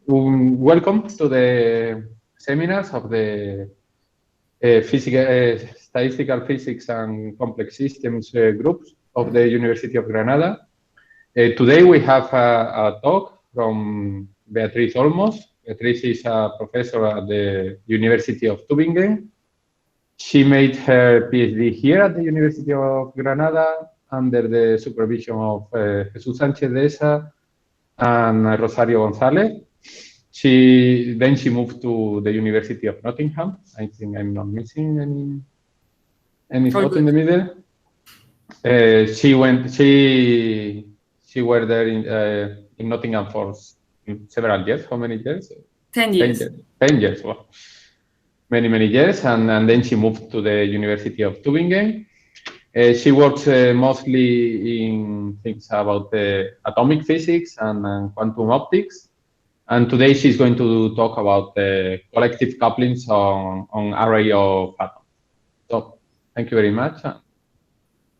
Welcome to the seminars of the Statistical Physics and Complex Systems groups of the University of Granada. Today we have a talk from Beatriz Olmos. Beatriz is a professor at the University of Tübingen. She made her PhD here at the University of Granada under the supervision of Jesús Sánchez de Esa and Rosario González. Then she moved to the University of Nottingham. I think I'm not missing any thought in the middle. She were there in Nottingham for several years. How many years? 10 years. 10 years. Wow. Many years, and then she moved to the University of Tübingen. She works mostly in things about atomic physics and quantum optics. And today she's going to talk about the collective couplings on array of atoms. So thank you very much.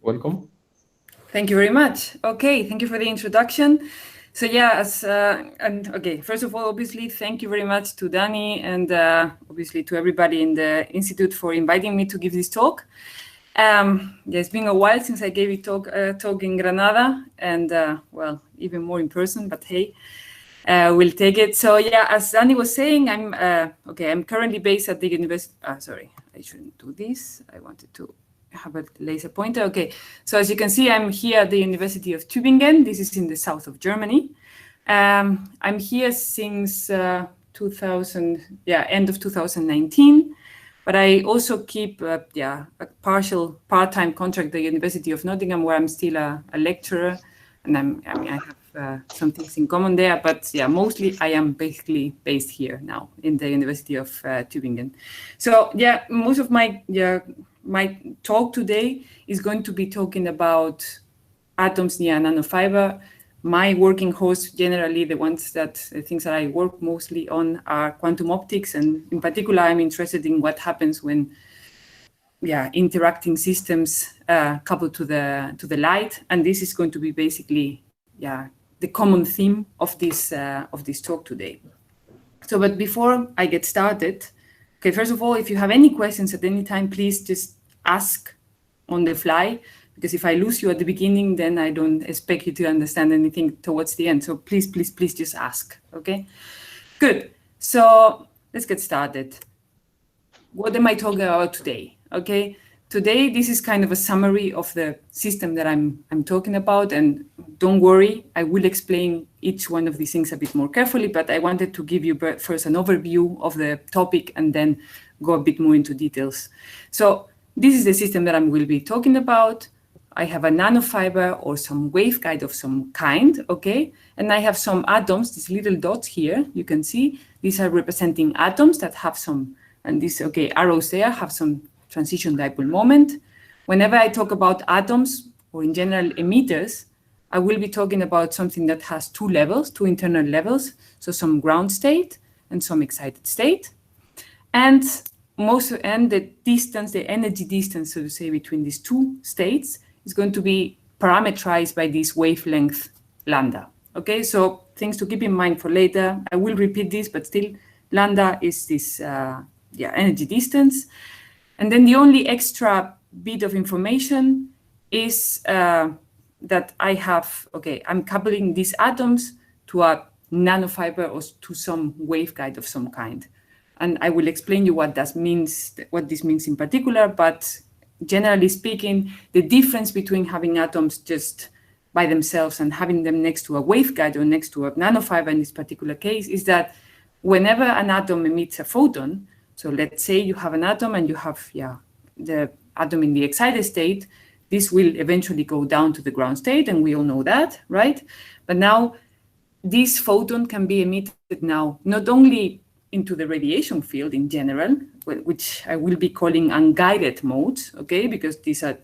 Welcome. Thank you very much. Okay, thank you for the introduction. So yeah, first of all, obviously, thank you very much to Danny and obviously to everybody in the Institute for inviting me to give this talk. It's been a while since I gave a talk in Granada, and well, even more in person, but hey. We'll take it. So yeah, as Danny was saying, I'm currently based at the university. Sorry, I shouldn't do this. I wanted to have a laser pointer. Okay, so as you can see, I'm here at the University of Tübingen. This is in the south of Germany. I'm here since end of 2019. But I also keep a partial part-time contract at the University of Nottingham, where I'm still a lecturer, and I have some things in common there, but yeah, mostly I am basically based here now in the University of Tübingen. So yeah, most of my talk today is going to be talking about atoms near nanofiber. My working hosts, generally the things that I work mostly on are quantum optics, and in particular, I'm interested in what happens when interacting systems coupled to the light, and this is going to be basically the common theme of this talk today. So, but before I get started, okay, first of all, if you have any questions at any time, please just ask on the fly, because if I lose you at the beginning, then I don't expect you to understand anything towards the end. So please just ask, okay? Good, so let's get started. What am I talking about today, okay? Today, this is kind of a summary of the system that I'm talking about, and don't worry, I will explain each one of these things a bit more carefully, but I wanted to give you first an overview of the topic and then go a bit more into details. So this is the system that I will be talking about. I have a nanofiber or some waveguide of some kind, okay? And I have some atoms, these little dots here, you can see, these are representing atoms that have some, and these, arrows there have some transition dipole moment. Whenever I talk about atoms, or in general emitters, I will be talking about something that has two internal levels, so some ground state and some excited state. And the distance, the energy distance, so to say, between these two states is going to be parameterized by this wavelength lambda. Okay, so things to keep in mind for later. I will repeat this, but still, lambda is this energy distance. And then the only extra bit of information is that I have, I'm coupling these atoms to a nanofiber or to some waveguide of some kind. And I will explain you what this means in particular, but generally speaking, the difference between having atoms just by themselves and having them next to a waveguide or next to a nanofiber in this particular case is that whenever an atom emits a photon, so let's say you have an atom and you have the atom in the excited state, this will eventually go down to the ground state, and we all know that, right? But now this photon can be emitted now not only into the radiation field in general, which I will be calling unguided modes, okay, because these are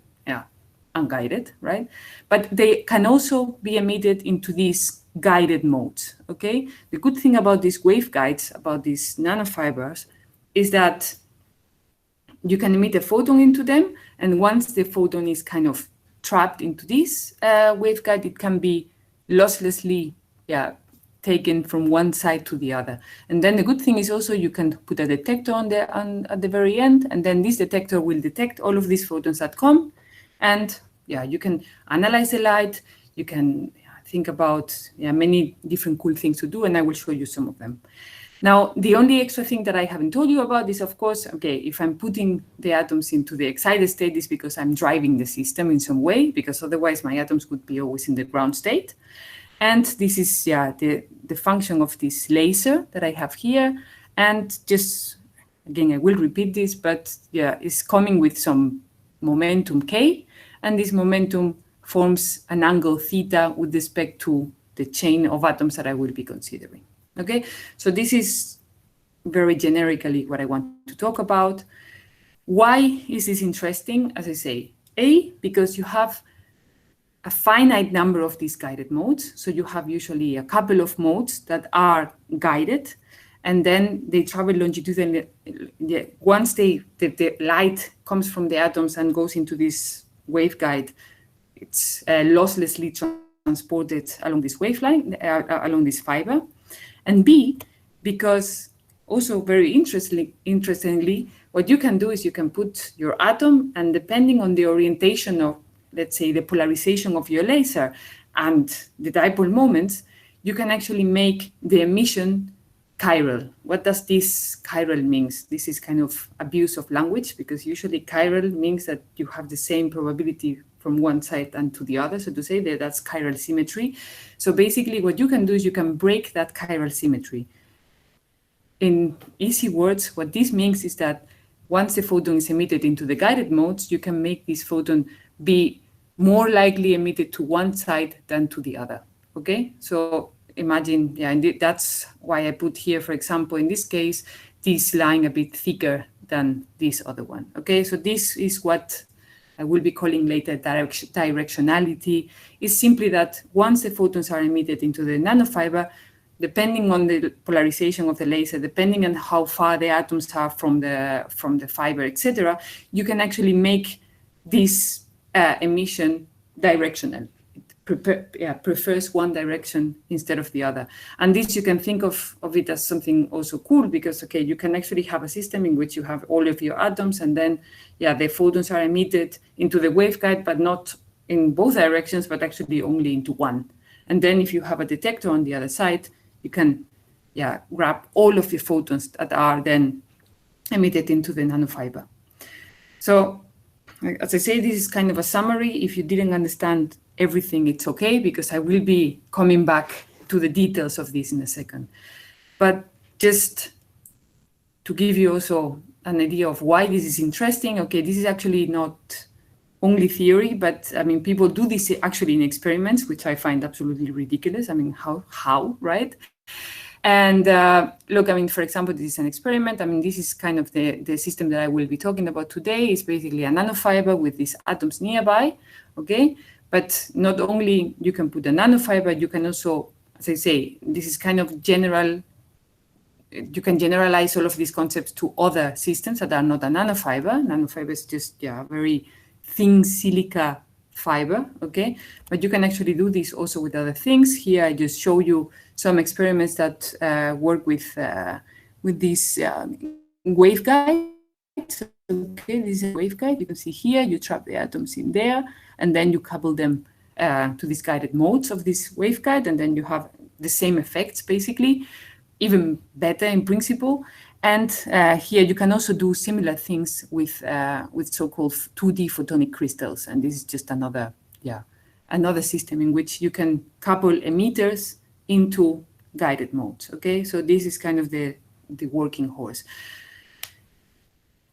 unguided, right? But they can also be emitted into these guided modes, okay? The good thing about these waveguides, about these nanofibers, is that you can emit a photon into them, and once the photon is kind of trapped into this waveguide, it can be losslessly taken from one side to the other. And then the good thing is also you can put a detector at the very end, and then this detector will detect all of these photons that come. And yeah, you can analyze the light. You can think about many different cool things to do, and I will show you some of them. Now, the only extra thing that I haven't told you about is, of course, okay, if I'm putting the atoms into the excited state, is because I'm driving the system in some way, because otherwise my atoms would be always in the ground state. And this is the function of this laser that I have here. And just, again, I will repeat this, but it's coming with some momentum k, and this momentum forms an angle theta with respect to the chain of atoms that I will be considering. Okay, so this is very generically what I want to talk about. Why is this interesting? As I say, because you have a finite number of these guided modes. So you have usually a couple of modes that are guided, and then they travel longitudinally. Once the light comes from the atoms and goes into this waveguide, it's losslessly transported along this waveline, along this fiber. And B, because also very interestingly, what you can do is you can put your atom, and depending on the orientation of, let's say, the polarization of your laser and the dipole moments, you can actually make the emission chiral. What does this chiral means? This is kind of abuse of language, because usually chiral means that you have the same probability from one side and to the other. So to say that that's chiral symmetry. So basically what you can do is you can break that chiral symmetry. In easy words, what this means is that once the photon is emitted into the guided modes, you can make this photon be more likely emitted to one side than to the other. Okay, so imagine, and that's why I put here, for example, in this case, this line a bit thicker than this other one. Okay, so this is what I will be calling later directionality. Is simply that once the photons are emitted into the nanofiber, depending on the polarization of the laser, depending on how far the atoms are from the fiber, etc., you can actually make this emission directional. It prefers one direction instead of the other. And this, you can think of it as something also cool, because, okay, you can actually have a system in which you have all of your atoms, and then, the photons are emitted into the waveguide, but not in both directions, but actually only into one. And then if you have a detector on the other side, you can, grab all of the photons that are then emitted into the nanofiber. So, as I say, this is kind of a summary. If you didn't understand everything, it's okay, because I will be coming back to the details of this in a second. But just to give you also an idea of why this is interesting, okay, this is actually not only theory, but I mean, people do this actually in experiments, which I find absolutely ridiculous. I mean, how, right? And look, I mean, for example, this is an experiment. I mean, this is kind of the system that I will be talking about today. Is basically a nanofiber with these atoms nearby, okay? But not only you can put a nanofiber, you can also, as I say, this is kind of general. You can generalize all of these concepts to other systems that are not a nanofiber. Nanofiber is just a very thin silica fiber, okay? But you can actually do this also with other things. Here I just show you some experiments that work with this waveguide. Okay, this is a waveguide. You can see here, you trap the atoms in there, and then you couple them to these guided modes of this waveguide, and then you have the same effects, basically, even better in principle. And here you can also do similar things with so-called 2D photonic crystals. And this is just another system in which you can couple emitters into guided modes. Okay, so this is kind of the working horse.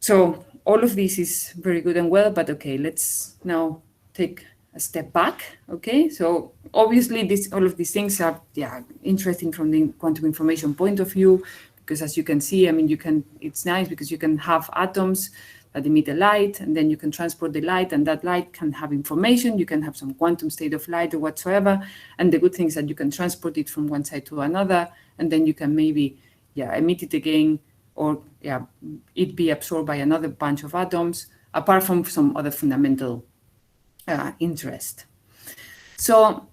So all of this is very good and well, but okay, let's now take a step back. Okay, so obviously all of these things are interesting from the quantum information point of view, because as you can see, I mean, it's nice because you can have atoms that emit a light, and then you can transport the light, and that light can have information. You can have some quantum state of light or whatsoever. And the good thing is that you can transport it from one side to another, and then you can maybe emit it again, or it be absorbed by another bunch of atoms, apart from some other fundamental interest. So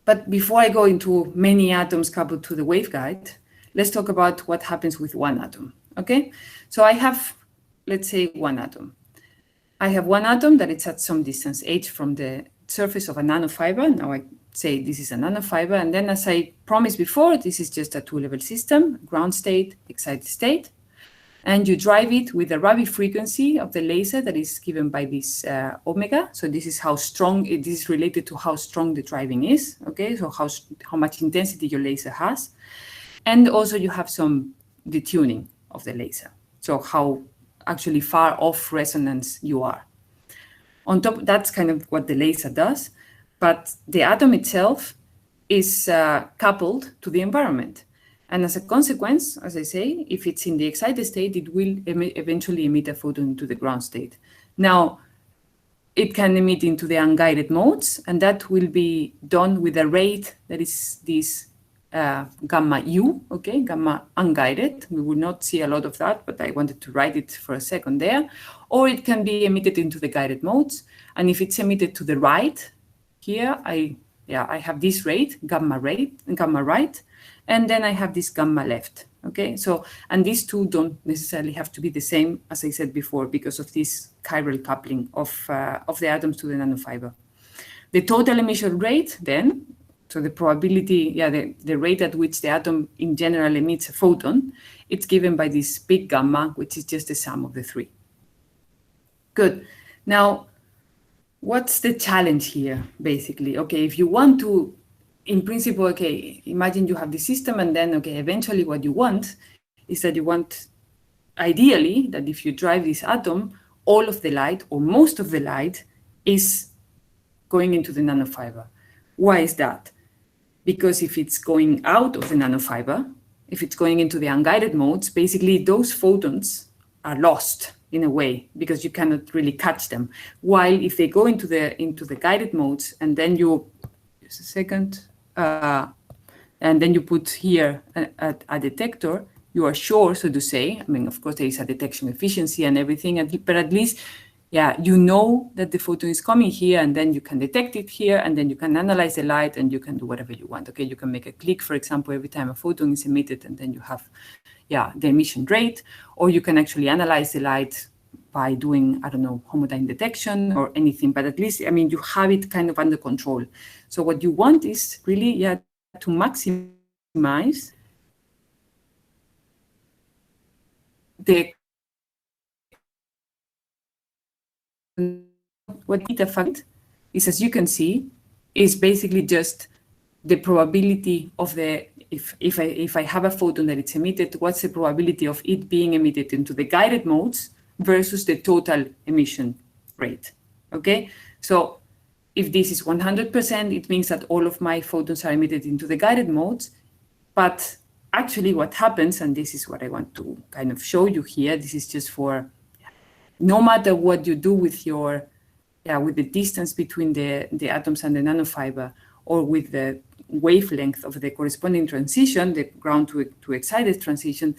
But before I go into many atoms coupled to the waveguide, let's talk about what happens with one atom, okay? So I have, let's say, one atom. I have one atom that it's at some distance, h, from the surface of a nanofiber. Now I say this is a nanofiber, and then as I promised before, this is just a two-level system, ground state, excited state, and you drive it with the Rabi frequency of the laser that is given by this omega. So this is how strong, it is related to how strong the driving is, okay? So how much intensity your laser has. And also you have some detuning of the laser. So how actually far off resonance you are. On top, that's kind of what the laser does, but the atom itself is coupled to the environment. And as a consequence, as I say, if it's in the excited state, it will eventually emit a photon into the ground state. Now, it can emit into the unguided modes, and that will be done with a rate that is this gamma U, okay, gamma unguided. We will not see a lot of that, but I wanted to write it for a second there. Or it can be emitted into the guided modes. And if it's emitted to the right, here I have this rate, gamma right, and then I have this gamma left, okay? So, and these two don't necessarily have to be the same, as I said before, because of this chiral coupling of the atoms to the nanofiber. The total emission rate then, so the probability, the rate at which the atom in general emits a photon, it's given by this big gamma, which is just the sum of the three. Good. Now, what's the challenge here, basically? Okay, if you want to, in principle, okay, imagine you have the system, and then, okay, eventually what you want is that you want, ideally, that if you drive this atom, all of the light, or most of the light, is going into the nanofiber. Why is that? Because if it's going out of the nanofiber, if it's going into the unguided modes, basically those photons are lost in a way, because you cannot really catch them. While if they go into the guided modes, and then you, just a second, and then you put here a detector, you are sure, so to say, I mean, of course there is a detection efficiency and everything, but at least, you know that the photon is coming here, and then you can detect it here, and then you can analyze the light, and you can do whatever you want. Okay, you can make a click, for example, every time a photon is emitted, and then you have, the emission rate, or you can actually analyze the light by doing, I don't know, homodyne detection or anything, but at least, I mean, you have it kind of under control. So what you want is really, to maximize the what beta fact is, as you can see, is basically just the probability of the, if I have a photon that it's emitted, what's the probability of it being emitted into the guided modes versus the total emission rate, okay? So if this is 100%, it means that all of my photons are emitted into the guided modes, but actually what happens, and this is what I want to kind of show you here, this is just for, no matter what you do with your, with the distance between the atoms and the nanofiber, or with the wavelength of the corresponding transition, the ground to excited transition,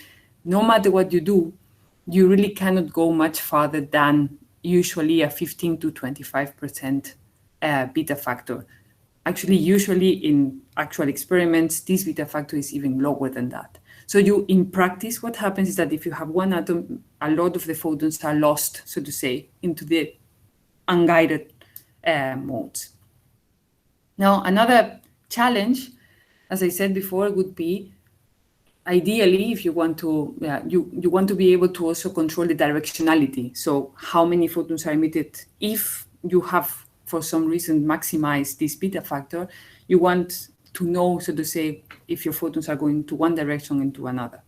no matter what you do, you really cannot go much farther than usually a 15 to 25% beta factor. Actually, usually in actual experiments, this beta factor is even lower than that. So in practice, what happens is that if you have one atom, a lot of the photons are lost, so to say, into the unguided modes. Now, another challenge, as I said before, would be, ideally, if you want to, you want to be able to also control the directionality. So how many photons are emitted if you have, for some reason, maximized this beta factor, you want to know, so to say, if your photons are going to one direction and to another.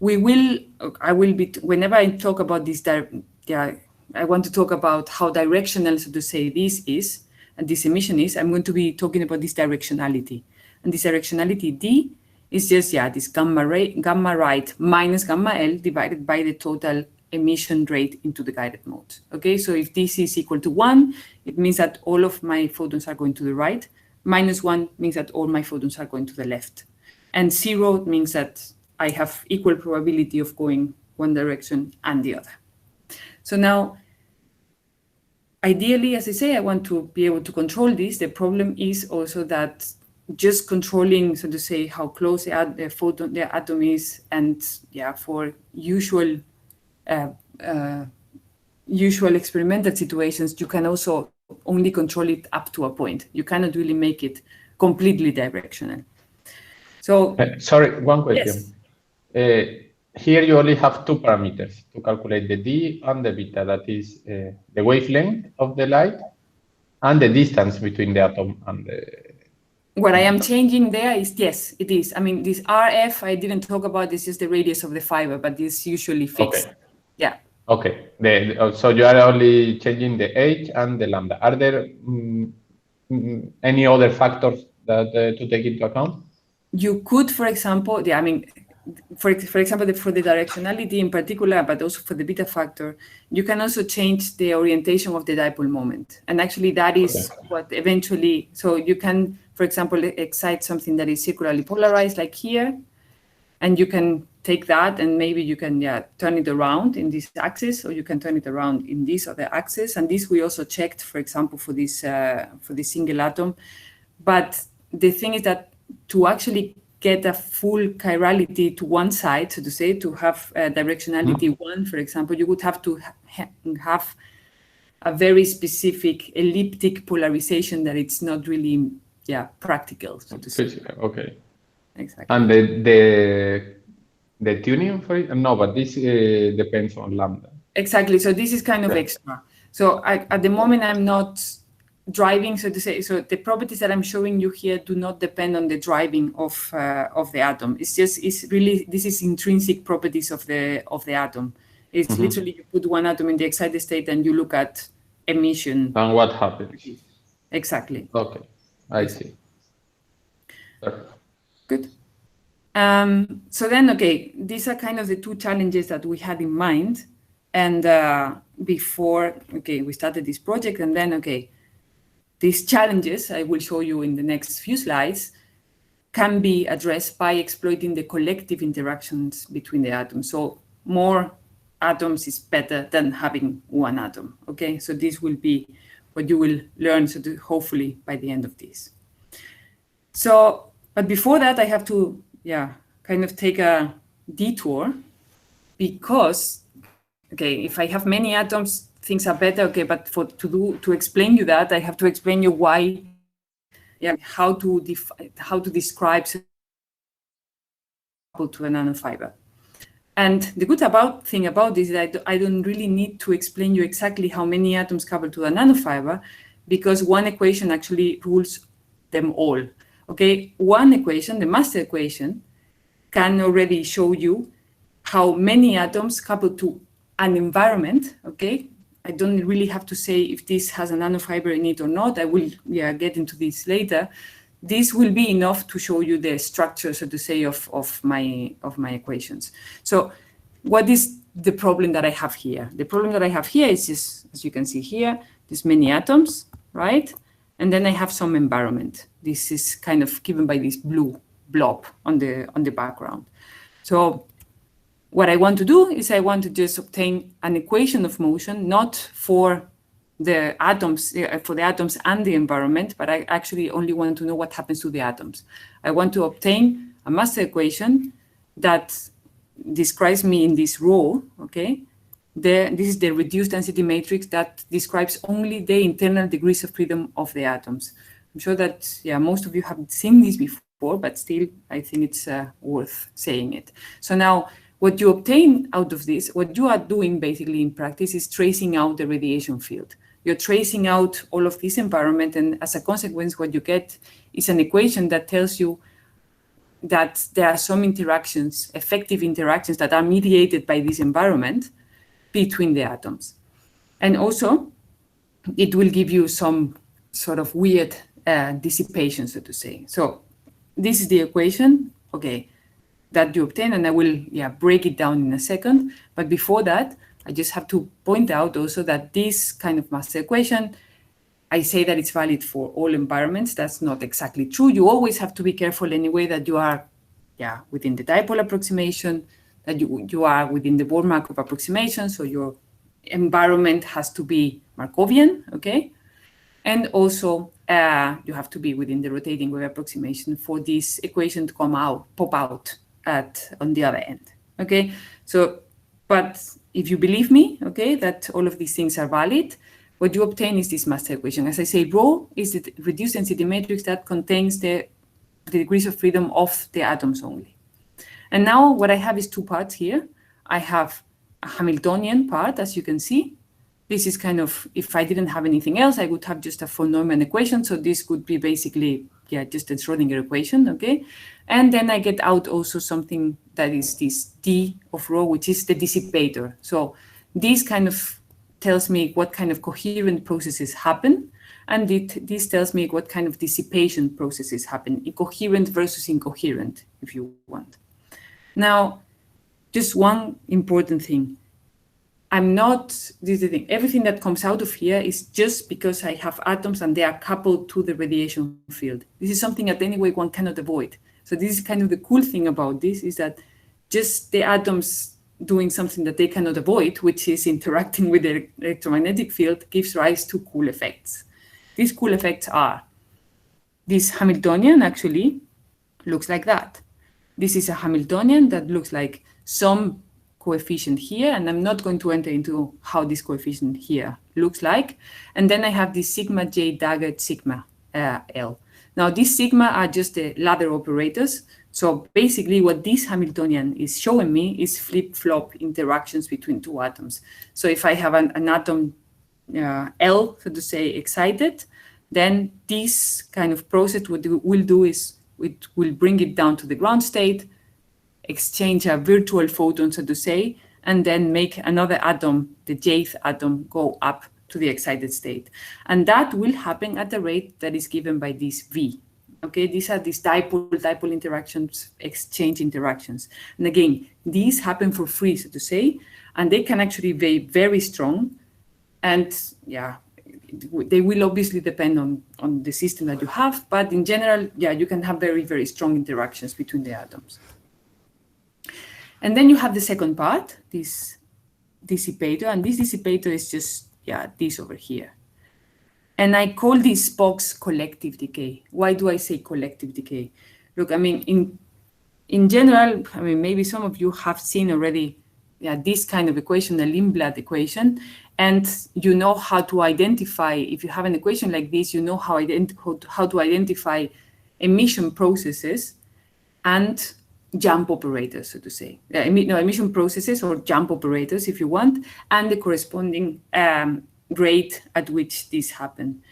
Whenever I talk about this, I want to talk about how directional, so to say, this is, and this emission is. I'm going to be talking about this directionality. And this directionality, D, is just, this gamma right minus gamma L divided by the total emission rate into the guided mode. Okay, so if this is equal to 1, it means that all of my photons are going to the right. Minus 1 means that all my photons are going to the left. And 0 means that I have equal probability of going one direction and the other. So now, ideally, as I say, I want to be able to control this. The problem is also that just controlling, so to say, how close the atom is, and for usual experimental situations, you can also only control it up to a point. You cannot really make it completely directional. So sorry, one question. Yes. Here you only have two parameters to calculate the d and the beta, that is the wavelength of the light and the distance between the atom and the... What I am changing there is, yes, it is. I mean, this RF, I didn't talk about, this is the radius of the fiber, but this usually fixed. Okay. Yeah. Okay. So you are only changing the h and the lambda. Are there any other factors that to take into account? You could, for example, I mean, for example, for the directionality in particular, but also for the beta factor, you can also change the orientation of the dipole moment. And actually that is what eventually, so you can, for example, excite something that is circularly polarized like here, and you can take that and maybe you can turn it around in this axis, or you can turn it around in this other axis. And this we also checked, for example, for this single atom. But the thing is that to actually get a full chirality to one side, so to say, to have directionality 1, for example, you would have to have a very specific elliptic polarization that it's not really practical, so to say. Okay. Exactly. And the tuning for it? No, but this depends on lambda. Exactly. So this is kind of extra. So at the moment, I'm not driving, so to say. So the properties that I'm showing you here do not depend on the driving of the atom. This is intrinsic properties of the atom. It's literally you put one atom in the excited state and you look at emission. And what happens? Exactly. Okay, I see. Good. So then, okay, these are kind of the two challenges that we had in mind. And before, we started this project, and then, these challenges, I will show you in the next few slides, can be addressed by exploiting the collective interactions between the atoms. So more atoms is better than having one atom, okay? So this will be what you will learn, hopefully by the end of this. So, but before that, I have to, kind of take a detour, because, if I have many atoms, things are better, but to explain you that, I have to explain you why, how to describe to a nanofiber. And the good thing about this is that I don't really need to explain you exactly how many atoms couple to a nanofiber, because one equation actually rules them all. Okay, one equation, the master equation, can already show you how many atoms couple to an environment. Okay, I don't really have to say if this has a nanofiber in it or not. I will get into this later. This will be enough to show you the structure, so to say, of my equations. So what is the problem that I have here? The problem that I have here is just, as you can see here, there's many atoms, right? And then I have some environment. This is kind of given by this blue blob on the background. So what I want to do is I want to just obtain an equation of motion, not for the atoms and the environment, but I actually only want to know what happens to the atoms. I want to obtain a master equation that describes me in this row, okay? This is the reduced density matrix that describes only the internal degrees of freedom of the atoms. I'm sure that, most of you have seen this before, but still, I think it's worth saying it. So now, what you obtain out of this, what you are doing basically in practice is tracing out the radiation field. You're tracing out all of this environment, and as a consequence, what you get is an equation that tells you that there are some interactions, effective interactions, that are mediated by this environment between the atoms. And also, it will give you some sort of weird dissipation, so to say. So this is the equation, that you obtain, and I will break it down in a second. But before that, I just have to point out also that this kind of master equation, I say that it's valid for all environments. That's not exactly true. You always have to be careful anyway that you are within the dipole approximation, that you are within the Born-Markov approximation, so your environment has to be Markovian, okay? And also you have to be within the rotating wave approximation for this equation to pop out on the other end. Okay, so, but if you believe me, okay, that all of these things are valid, what you obtain is this master equation. As I say, rho is the reduced density matrix that contains the degrees of freedom of the atoms only. And now what I have is two parts here. I have a Hamiltonian part, as you can see. This is kind of, if I didn't have anything else, I would have just a von Neumann equation. So this could be basically, yeah, just a Schrodinger equation, okay? And then I get out also something that is this D of rho, which is the dissipator. So this kind of tells me what kind of coherent processes happen. And this tells me what kind of dissipation processes happen, coherent versus incoherent, if you want. Now, just one important thing. This is the thing, everything that comes out of here is just because I have atoms and they are coupled to the radiation field. This is something that anyway one cannot avoid. So this is kind of the cool thing about this, is that just the atoms doing something that they cannot avoid, which is interacting with the electromagnetic field, gives rise to cool effects. These cool effects are, this Hamiltonian actually looks like that. This is a Hamiltonian that looks like some coefficient here, and I'm not going to enter into how this coefficient here looks like. And then I have this sigma j daggered sigma L. Now these sigma are just the ladder operators. So basically what this Hamiltonian is showing me is flip-flop interactions between two atoms. So if I have an atom L, so to say, excited, then this kind of process, what it will do is it will bring it down to the ground state, exchange a virtual photon, so to say, and then make another atom, the jth atom, go up to the excited state. And that will happen at the rate that is given by this V. Okay, these are these dipole interactions, exchange interactions. And again, these happen for free, so to say, and they can actually be very strong. And yeah, they will obviously depend on the system that you have, but in general, yeah, you can have very, very strong interactions between the atoms. And then you have the second part, this dissipator, and this dissipator is just, yeah, this over here. And I call this box collective decay. Why do I say collective decay? Look, I mean, in general, I mean, maybe some of you have seen already, yeah, this kind of equation, the Lindblad equation, and you know how to identify, if you have an equation like this, you know how to identify emission processes and jump operators, so to say. Emission processes or jump operators, if you want, and the corresponding rate at which this happen.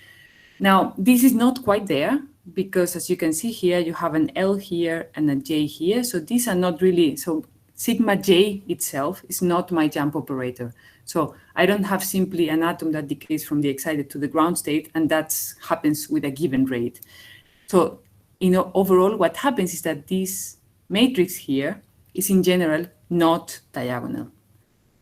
Now, this is not quite there, because as you can see here, you have an L here and a J here. So these are not really, so sigma J itself is not my jump operator. So I don't have simply an atom that decays from the excited to the ground state, and that happens with a given rate. So, overall, what happens is that this matrix here is in general not diagonal.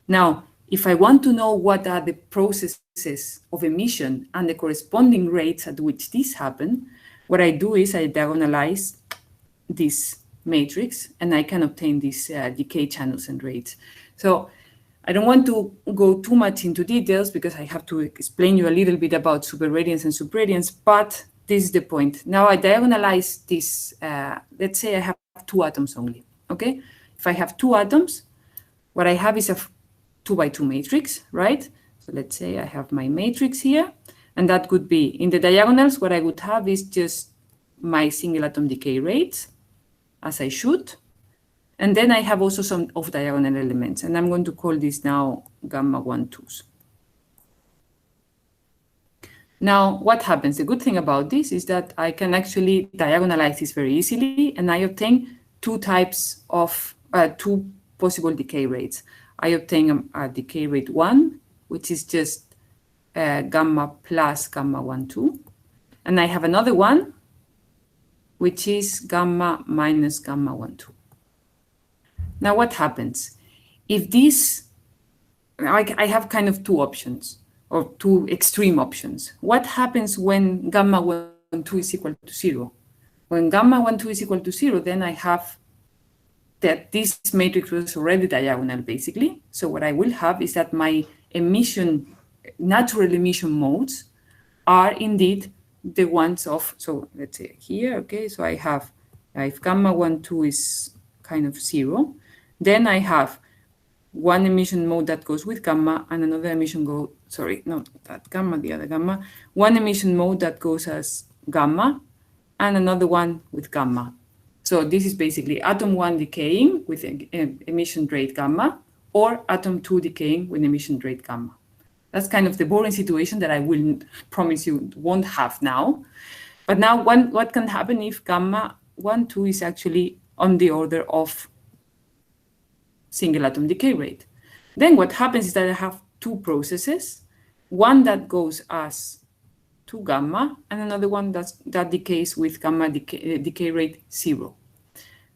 Now, if I want to know what are the processes of emission and the corresponding rates at which these happen, what I do is I diagonalize this matrix and I can obtain these decay channels and rates. So I don't want to go too much into details because I have to explain you a little bit about superradiance and subradiance, but this is the point. Now I diagonalize this, let's say I have two atoms only, okay? If I have two atoms, what I have is a 2x2 matrix, right? So let's say I have my matrix here, and that could be, in the diagonals, what I would have is just my single atom decay rates, as I should. And then I have also some off-diagonal elements, and I'm going to call this now gamma 1,2s. Now, what happens? The good thing about this is that I can actually diagonalize this very easily, and I obtain two types of, two possible decay rates. I obtain a decay rate 1, which is just gamma plus gamma 1,2. And I have another one, which is gamma minus gamma 1,2. Now, what happens? If this, I have kind of two options, or two extreme options. What happens when gamma 1,2 is equal to 0? When gamma 1,2 is equal to 0, then I have that this matrix was already diagonal, basically. So what I will have is that my emission, natural emission modes are indeed the ones of, so let's say here, okay, so I have, if gamma 1, 2 is kind of 0, then I have one emission mode that goes with gamma and another emission go, sorry, not that gamma, the other gamma, one emission mode that goes as gamma and another one with gamma. So this is basically atom 1 decaying with emission rate gamma, or atom 2 decaying with emission rate gamma. That's kind of the boring situation that I will promise you won't have now. But now what can happen if gamma 1, 2 is actually on the order of single atom decay rate? Then what happens is that I have two processes, one that goes as 2 gamma and another one that decays with gamma decay rate 0.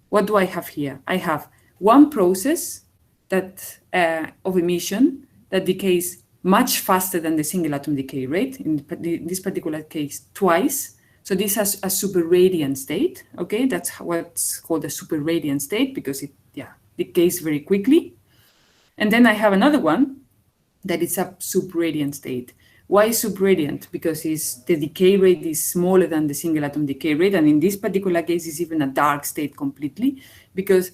What do I have here? I have one process that of emission that decays much faster than the single atom decay rate, in this particular case twice. So this has a super radiant state, okay? That's what's called a super radiant state because it decays very quickly. And then I have another one that is a subradiant state. Why subradiant? Because the decay rate is smaller than the single atom decay rate, and in this particular case, it's even a dark state completely, because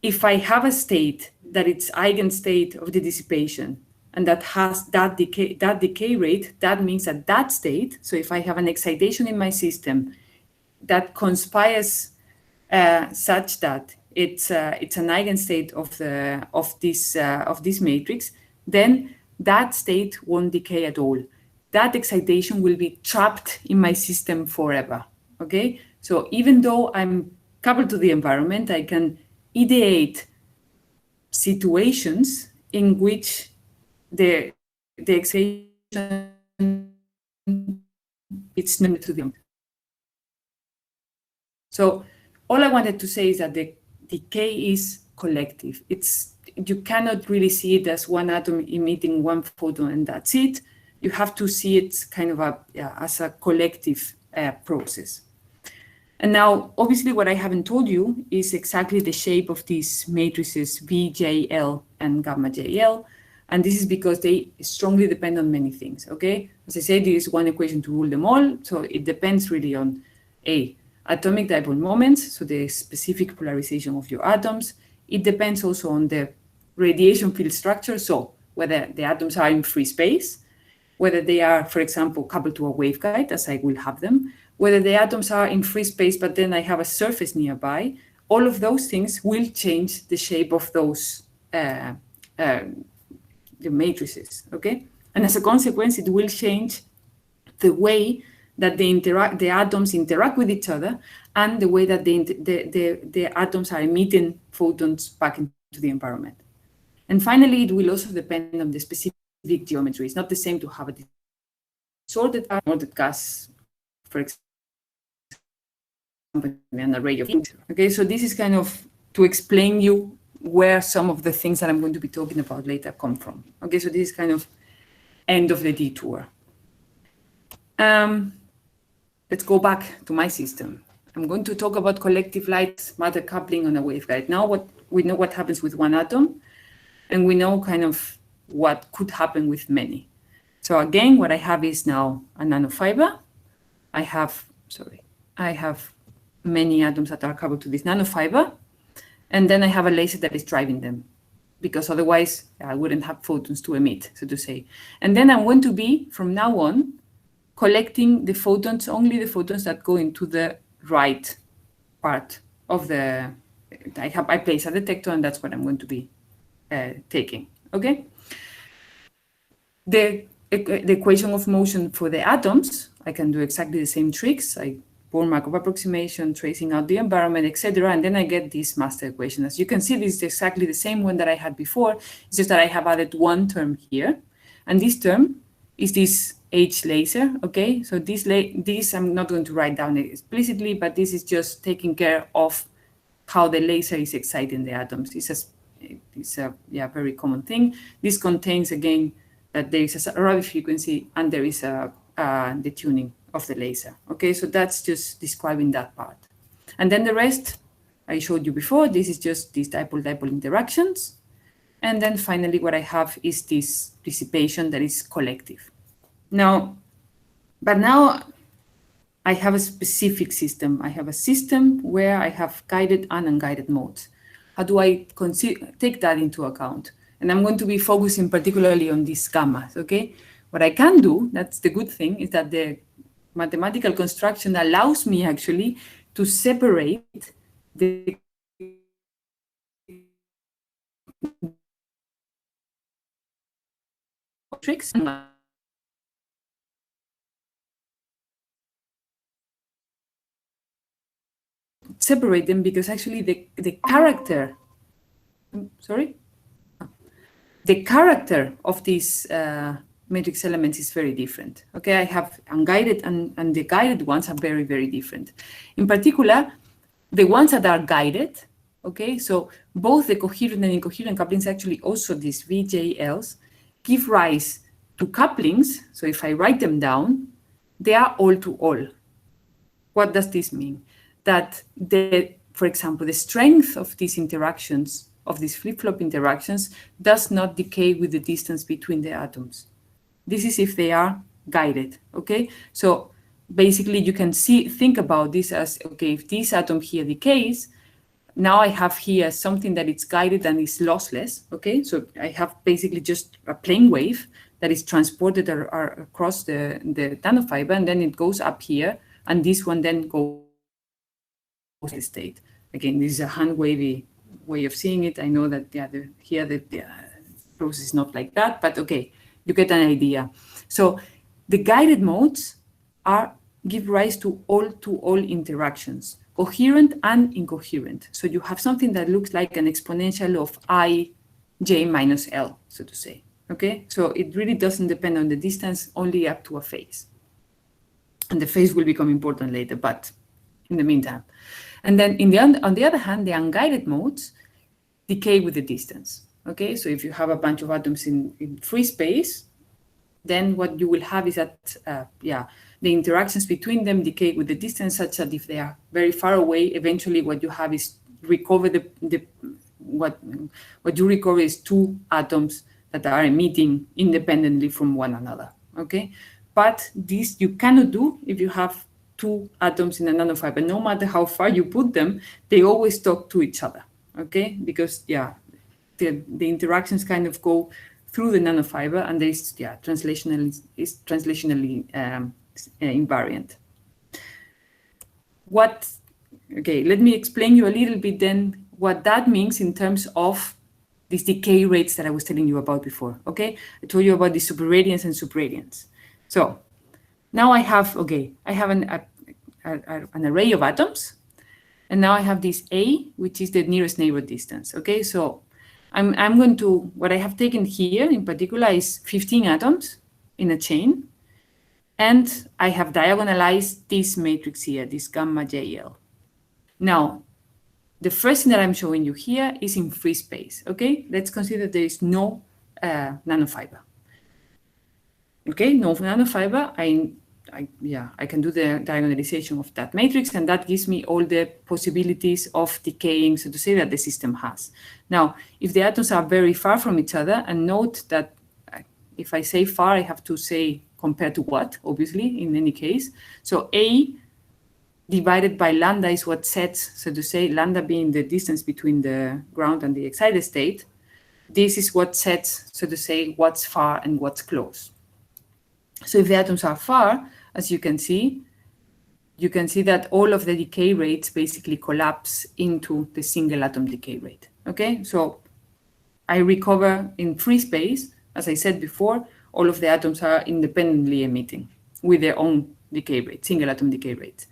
if I have a state that it's eigenstate of the dissipation, and that has that decay rate, that means that that state, so if I have an excitation in my system that conspires such that it's an eigenstate of this matrix, then that state won't decay at all. That excitation will be trapped in my system forever, okay? So even though I'm coupled to the environment, I can ideate situations in which the excitation it's not to them. So all I wanted to say is that the decay is collective. You cannot really see it as one atom emitting one photon and that's it. You have to see it kind of as a collective process. And now, obviously, what I haven't told you is exactly the shape of these matrices VJL and gamma JL. And this is because they strongly depend on many things, okay? As I said, there is one equation to rule them all. So it depends really on atomic dipole moments, so the specific polarization of your atoms. It depends also on the radiation field structure, so whether the atoms are in free space, whether they are, for example, coupled to a waveguide, as I will have them, whether the atoms are in free space, but then I have a surface nearby. All of those things will change the shape of those the matrices, okay? And as a consequence, it will change the way that the atoms interact with each other and the way that the atoms are emitting photons back into the environment. And finally, it will also depend on the specific geometry. It's not the same to have a disordered gas, for example, an array of things. Okay, so this is kind of to explain you where some of the things that I'm going to be talking about later come from. Okay, so this is kind of end of the detour. Let's go back to my system. I'm going to talk about collective light matter coupling on a waveguide. Now we know what happens with one atom, and we know kind of what could happen with many. So again, what I have is now a nanofiber. I have many atoms that are coupled to this nanofiber, and then I have a laser that is driving them, because otherwise I wouldn't have photons to emit, so to say. And then I'm going to be, from now on, collecting the photons, only the photons that go into the right part of the, I place a detector, and that's what I'm going to be taking, okay? The equation of motion for the atoms, I can do exactly the same tricks. I pour Markov approximation, tracing out the environment, etc., and then I get this master equation. As you can see, this is exactly the same one that I had before. It's just that I have added one term here, and this term is this H laser, okay? So this I'm not going to write down explicitly, but this is just taking care of how the laser is exciting the atoms. It's a very common thing. This contains, again, that there is a radio frequency and there is the tuning of the laser, okay? So that's just describing that part. And then the rest I showed you before. This is just these dipole-dipole interactions. And then finally, what I have is this dissipation that is collective. Now, I have a specific system. I have a system where I have guided and unguided modes. How do I take that into account? And I'm going to be focusing particularly on these gammas, okay? What I can do, that's the good thing, is that the mathematical construction allows me actually to separate the tricks and separate them, because actually the character, the character of these matrix elements is very different. Okay, I have unguided and the guided ones are very, very different. In particular, the ones that are guided, okay, so both the coherent and incoherent couplings, actually also these VJLs, give rise to couplings. So if I write them down, they are all-to-all. What does this mean? That, for example, the strength of these interactions, of these flip-flop interactions, does not decay with the distance between the atoms. This is if they are guided, okay? So basically you can think about this as, okay, if this atom here decays, now I have here something that is guided and is lossless, okay? So I have basically just a plane wave that is transported across the nanofiber, and then it goes up here, and this one then goes to the state. Again, this is a hand-wavy way of seeing it. I know that here the process is not like that, but okay, you get an idea. So the guided modes give rise to all interactions, coherent and incoherent. So you have something that looks like an exponential of ij minus L, so to say. Okay, so it really doesn't depend on the distance, only up to a phase. And the phase will become important later, but in the meantime. And then on the other hand, the unguided modes decay with the distance. Okay, so if you have a bunch of atoms in free space, then what you will have is that, the interactions between them decay with the distance, such that if they are very far away, eventually what you have is recover what you recover is two atoms that are emitting independently from one another. Okay, but this you cannot do if you have two atoms in a nanofiber. No matter how far you put them, they always talk to each other. Okay, because the interactions kind of go through the nanofiber, and there's translationally invariant. Okay, let me explain you a little bit then what that means in terms of these decay rates that I was telling you about before. Okay, I told you about the superradiance and subradiance. So now I have an array of atoms, and now I have this A, which is the nearest neighbor distance. Okay, so I'm going to, what I have taken here in particular is 15 atoms in a chain, and I have diagonalized this matrix here, this gamma JL. Now, the first thing that I'm showing you here is in free space. Okay, let's consider there is no nanofiber. Okay, no nanofiber. I can do the diagonalization of that matrix, and that gives me all the possibilities of decaying, so to say, that the system has. Now, if the atoms are very far from each other, and note that if I say far, I have to say compared to what, obviously, in any case. So A divided by lambda is what sets, so to say, lambda being the distance between the ground and the excited state. This is what sets, so to say, what's far and what's close. So if the atoms are far, as you can see that all of the decay rates basically collapse into the single atom decay rate. Okay, so I recover in free space, as I said before, all of the atoms are independently emitting with their own decay rate, single atom decay rates.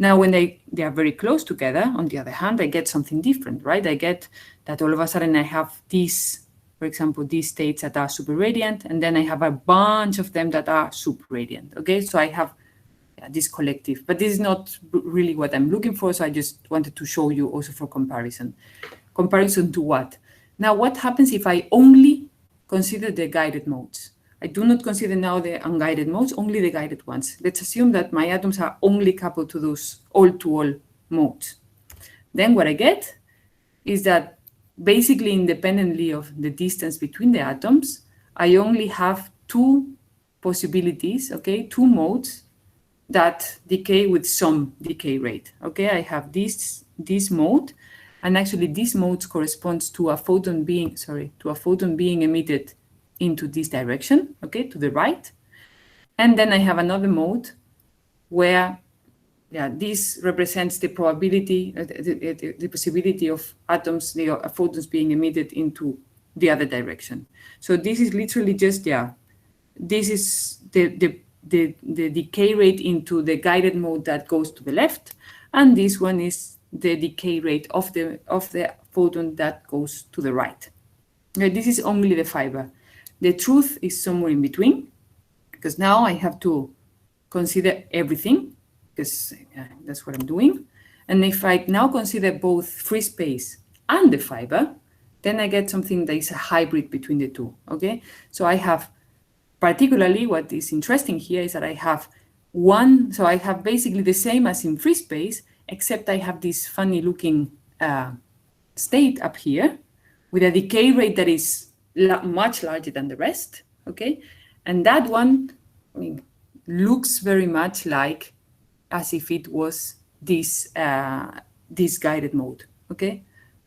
Now, when they are very close together, on the other hand, I get something different, right? I get that all of a sudden I have these, for example, these states that are superradiant, and then I have a bunch of them that are supradiant. Okay, so I have this collective, but this is not really what I'm looking for. So I just wanted to show you also for comparison. Comparison to what? Now, what happens if I only consider the guided modes? I do not consider now the unguided modes, only the guided ones. Let's assume that my atoms are only coupled to those all-to-all modes. Then what I get is that basically independently of the distance between the atoms, I only have two possibilities, okay, two modes that decay with some decay rate. Okay, I have this mode, and actually this mode corresponds to a photon being emitted into this direction, okay, to the right. And then I have another mode where, this represents the probability, the possibility of atoms, photons being emitted into the other direction. So this is literally just, this is the decay rate into the guided mode that goes to the left, and this one is the decay rate of the photon that goes to the right. Okay, this is only the fiber. The truth is somewhere in between, because now I have to consider everything, because that's what I'm doing. And if I now consider both free space and the fiber, then I get something that is a hybrid between the two, okay? So I have, particularly what is interesting here is that I have so I have basically the same as in free space, except I have this funny looking state up here with a decay rate that is much larger than the rest, okay? And that one, looks very much like as if it was this guided mode, okay?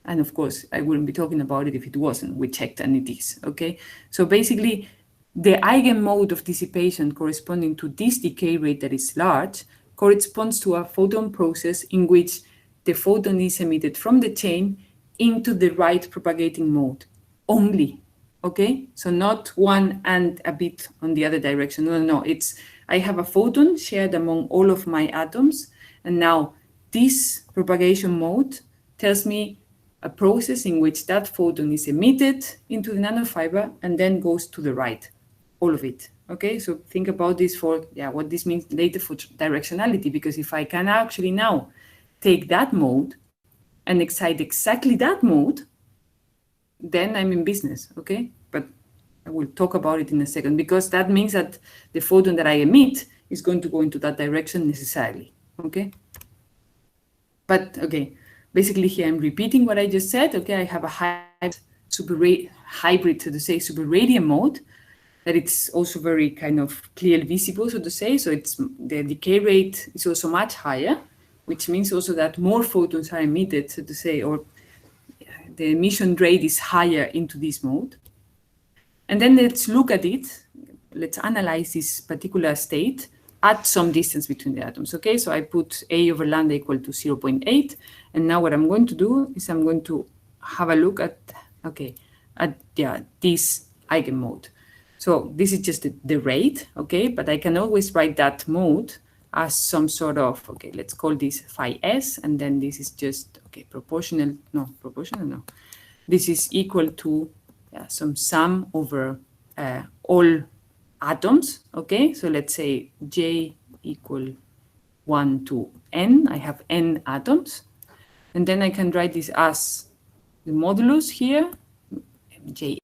And of course, I wouldn't be talking about it if it wasn't. We checked and it is, okay? So basically, the eigenmode of dissipation corresponding to this decay rate that is large corresponds to a photon process in which the photon is emitted from the chain into the right propagating mode only, okay? So not one and a bit on the other direction. No, it's, I have a photon shared among all of my atoms, and now this propagation mode tells me a process in which that photon is emitted into the nanofiber and then goes to the right, all of it, okay? So think about this for, what this means later for directionality, because if I can actually now take that mode and excite exactly that mode, then I'm in business, okay? But I will talk about it in a second, because that means that the photon that I emit is going to go into that direction necessarily, okay? But, okay, basically here I'm repeating what I just said, okay? I have a hybrid, so to say, super-radiant mode, that it's also very kind of clearly visible, so to say. So it's the decay rate is also much higher, which means also that more photons are emitted, so to say, or the emission rate is higher into this mode. And then let's look at it. Let's analyze this particular state at some distance between the atoms. Okay, so I put A over lambda equal to 0.8. And now what I'm going to do is I'm going to have a look at, this eigenmode. So this is just the rate, okay? But I can always write that mode as some sort of, okay, let's call this phi s, and then this is just, okay, proportional, no. This is equal to some sum over all atoms, okay? So let's say J equal 1 to n, I have n atoms. And then I can write this as the modulus here, Js,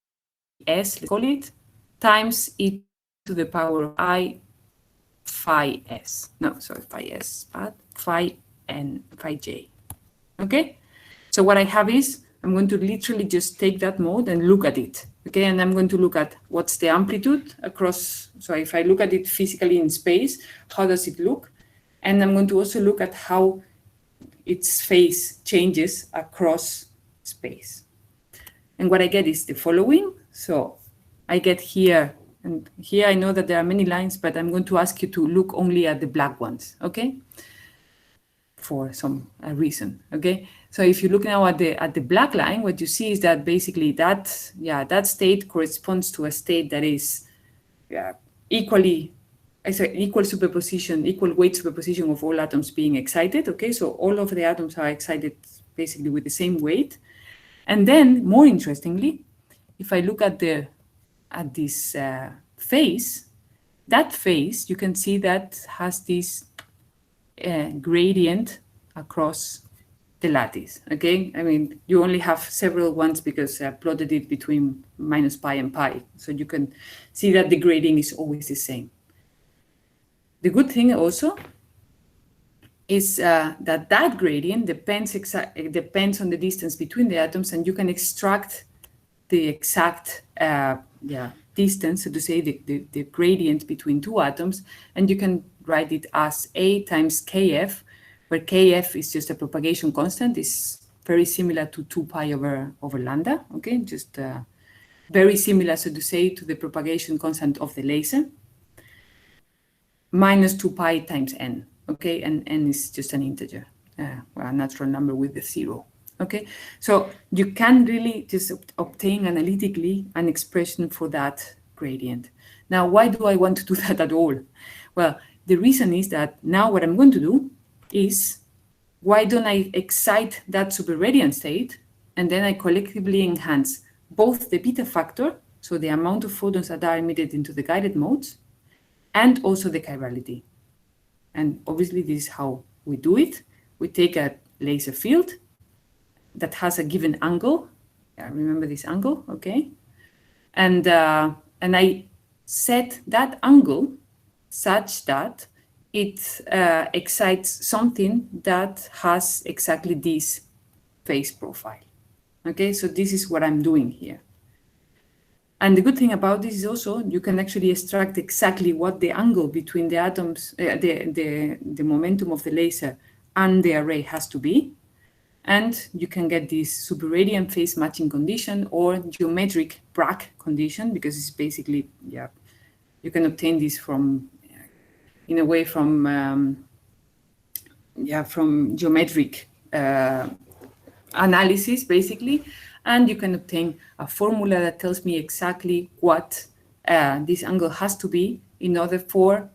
let's call it, times e to the power of I phi s. No, sorry, phi s, but phi n, phi j. Okay? So what I have is, I'm going to literally just take that mode and look at it. Okay, and I'm going to look at what's the amplitude across. So if I look at it physically in space, how does it look? And I'm going to also look at how its phase changes across space. And what I get is the following. So I get here, and here I know that there are many lines, but I'm going to ask you to look only at the black ones, okay? For some reason, okay? So if you look now at the black line, what you see is that basically that state corresponds to a state that is equal superposition, equal weight superposition of all atoms being excited, okay? So all of the atoms are excited basically with the same weight. And then, more interestingly, if I look at this phase, that phase, you can see that has this gradient across the lattice, okay? I mean, you only have several ones because I plotted it between minus pi and pi. So you can see that the gradient is always the same. The good thing also is that gradient depends on the distance between the atoms, and you can extract the exact distance, so to say, the gradient between two atoms, and you can write it as A times Kf, where Kf is just a propagation constant. It's very similar to 2 pi over lambda, okay? Just very similar, so to say, to the propagation constant of the laser, minus 2 pi times n, okay? And n is just an integer, a natural number with a 0, okay? So you can really just obtain analytically an expression for that gradient. Now, why do I want to do that at all? Well, the reason is that now what I'm going to do is, why don't I excite that super-radiant state, and then I collectively enhance both the beta factor, so the amount of photons that are emitted into the guided modes, and also the chirality. And obviously this is how we do it. We take a laser field that has a given angle. Remember this angle, okay? And I set that angle such that it excites something that has exactly this phase profile. Okay, so this is what I'm doing here. And the good thing about this is also you can actually extract exactly what the angle between the atoms, the momentum of the laser and the array has to be. And you can get this super-radiant phase matching condition or geometric Bragg condition, because it's basically, you can obtain this from, in a way, from geometric analysis, basically. And you can obtain a formula that tells me exactly what this angle has to be in order for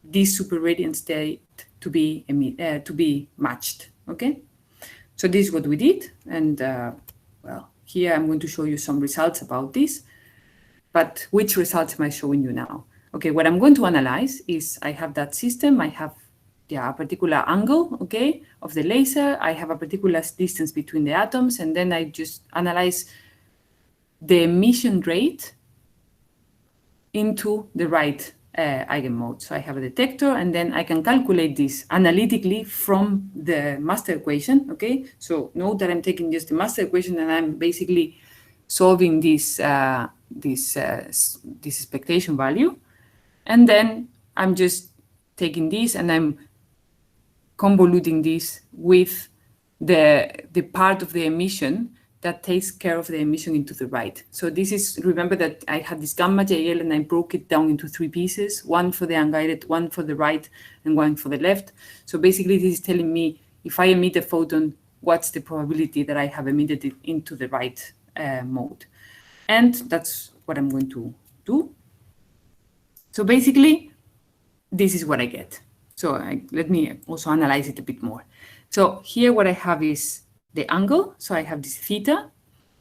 this super-radiant state to be matched, okay? So this is what we did, and well, here I'm going to show you some results about this, but which results am I showing you now? Okay, what I'm going to analyze is I have that system, I have a particular angle, okay, of the laser, I have a particular distance between the atoms, and then I just analyze the emission rate into the right eigenmode. So I have a detector, and then I can calculate this analytically from the master equation, okay? So note that I'm taking just the master equation and I'm basically solving this expectation value. And then I'm just taking this and I'm convoluting this with the part of the emission that takes care of the emission into the right. So this is, remember that I had this gamma JL and I broke it down into 3 pieces, one for the unguided, one for the right, and one for the left. So basically this is telling me if I emit a photon, what's the probability that I have emitted it into the right mode. And that's what I'm going to do. So basically, this is what I get. So let me also analyze it a bit more. So here what I have is the angle, so I have this theta,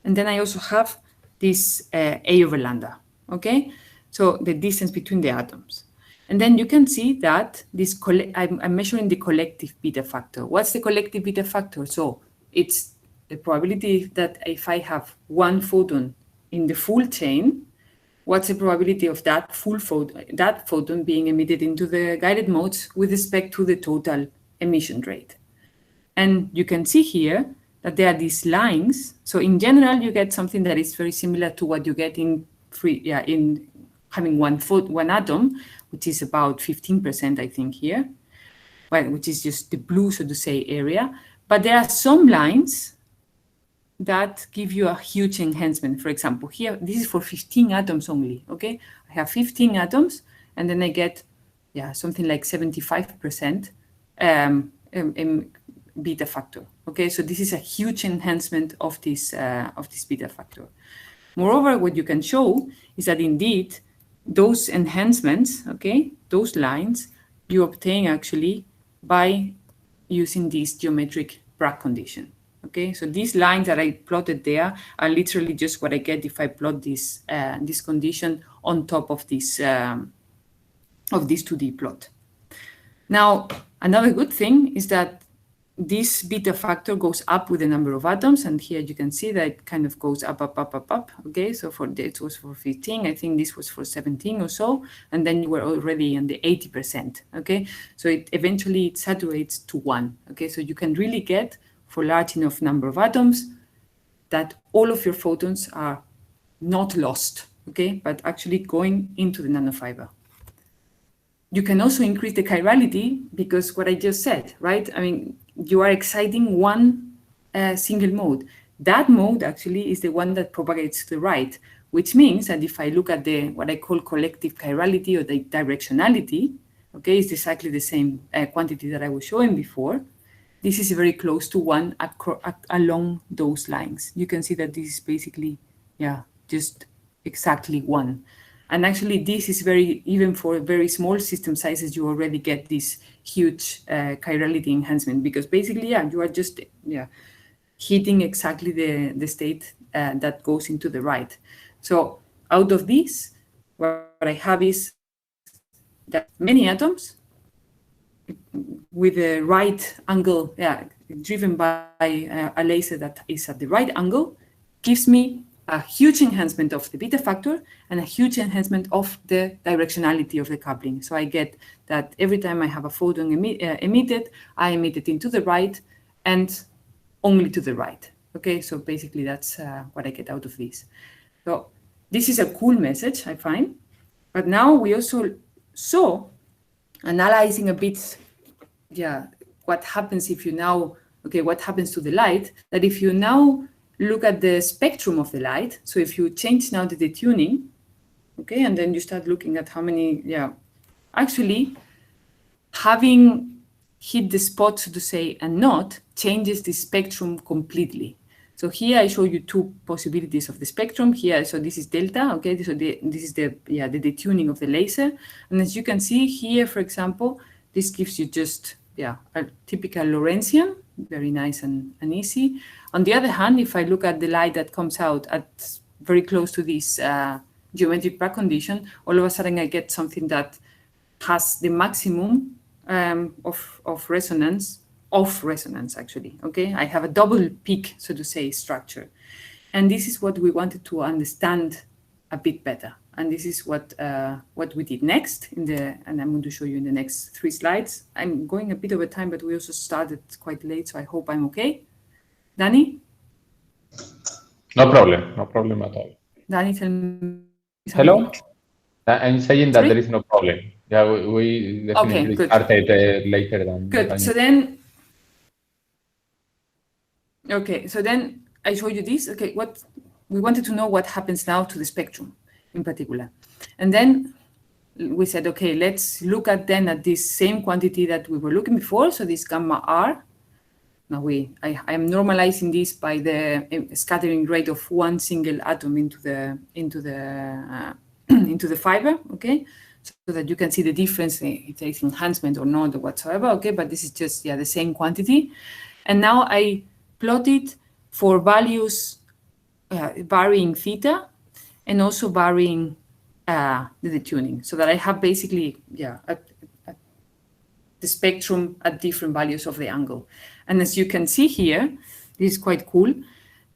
and then I also have this A over lambda, okay? So the distance between the atoms. And then you can see that this I'm measuring the collective beta factor. What's the collective beta factor? So it's the probability that if I have one photon in the full chain, what's the probability of that photon being emitted into the guided modes with respect to the total emission rate. And you can see here that there are these lines. So in general, you get something that is very similar to what you get in having one atom, which is about 15%, I think here, well, which is just the blue, so to say, area. But there are some lines that give you a huge enhancement. For example, here, this is for 15 atoms only, okay? I have 15 atoms, and then I get, something like 75% beta factor. Okay, so this is a huge enhancement of this beta factor. Moreover, what you can show is that indeed those enhancements, okay, those lines, you obtain actually by using this geometric Bragg condition. Okay, so these lines that I plotted there are literally just what I get if I plot this this condition on top of this 2D plot. Now, another good thing is that this beta factor goes up with the number of atoms, and here you can see that it kind of goes up. Okay, so for this was for 15, I think this was for 17 or so, and then you were already on the 80%. Okay, so it eventually saturates to 1. Okay, so you can really get for large enough number of atoms that all of your photons are not lost. Okay, but actually going into the nanofiber. you can also increase the chirality because what I just said, right? I mean, you are exciting one single mode. That mode actually is the one that propagates to the right, which means that if I look at the what I call collective chirality or the directionality, okay, it's exactly the same quantity that I was showing before. This is very close to 1 along those lines. You can see that this is basically, yeah, just exactly 1. And actually, this is very, even for very small system sizes, you already get this huge chirality enhancement because basically, yeah, you are just, yeah, hitting exactly the state that goes into the right. So out of this, what I have is that many atoms with the right angle, yeah, driven by a laser that is at the right angle, gives me a huge enhancement of the beta factor and a huge enhancement of the directionality of the coupling. So I get that every time I have a photon emitted, I emit it into the right and only to the right. Okay, so basically that's what I get out of this. So this is a cool message, I find. But now we also saw, analyzing a bit, yeah, what happens if you now, okay, what happens to the light, that if you now look at the spectrum of the light, so if you change now the detuning, okay, and then you start looking at how many, yeah, actually having hit the spot, so to say, and not, changes the spectrum completely. So here I show you two possibilities of the spectrum. Here, so this is delta, okay, so this is the detuning of the laser. And as you can see here, for example, this gives you just, yeah, a typical Lorentzian, very nice and easy. On the other hand, if I look at the light that comes out at very close to this geometric Bragg condition, all of a sudden I get something that has the maximum of resonance, actually, okay? I have a double peak, so to say, structure. And this is what we wanted to understand a bit better. And this is what we did next, and I'm going to show you in the next 3 slides. I'm going a bit over time, but we also started quite late, so I hope I'm okay. Danny? No problem at all. Danny, tell me something. Hello? I'm saying that there is no problem. Yeah, we definitely started later than. Good. So then, okay. So then I show you this. Okay, what we wanted to know what happens now to the spectrum in particular, and then we said, okay, let's look at this same quantity that we were looking before. So this gamma R. Now I am normalizing this by the scattering rate of one single atom into the into the fiber, okay, so that you can see the difference if there is enhancement or not or whatsoever, okay, but this is just, yeah, the same quantity. And now I plot it for values varying theta and also varying the detuning, so that I have basically, yeah, the spectrum at different values of the angle. And as you can see here, this is quite cool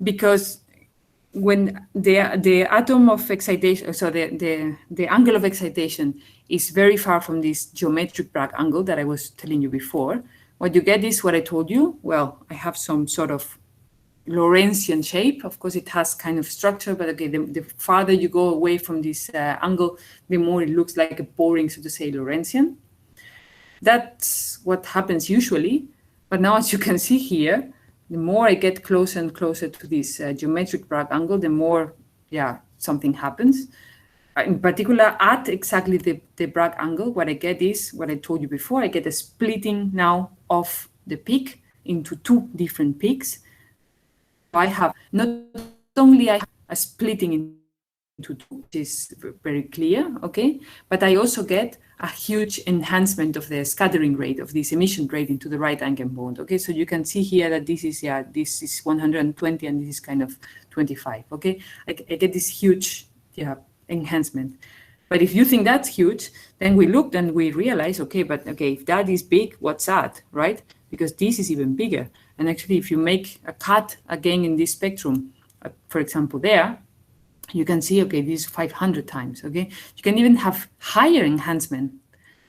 because when the atom of excitation, so the angle of excitation is very far from this geometric Bragg angle that I was telling you before, what you get is what I told you. Well, I have some sort of Lorentzian shape. Of course, it has kind of structure, but okay, the farther you go away from this angle, the more it looks like a boring, so to say, Lorentzian. That's what happens usually. But now, as you can see here, the more I get closer and closer to this geometric Bragg angle, the more, yeah, something happens. In particular, at exactly the Bragg angle, what I get is what I told you before. I get a splitting now of the peak into 2 different peaks. I have not only a splitting into 2, which is very clear, okay, but I also get a huge enhancement of the scattering rate of this emission rate into the right angle bond, okay? So you can see here that this is, yeah, this is 120 and this is kind of 25, okay? I get this huge, yeah, enhancement. But if you think that's huge, then we looked and we realized, okay, but okay, if that is big, what's that, right? Because this is even bigger. And actually, if you make a cut again in this spectrum, for example, there, you can see, okay, this is 500 times, okay? You can even have higher enhancement.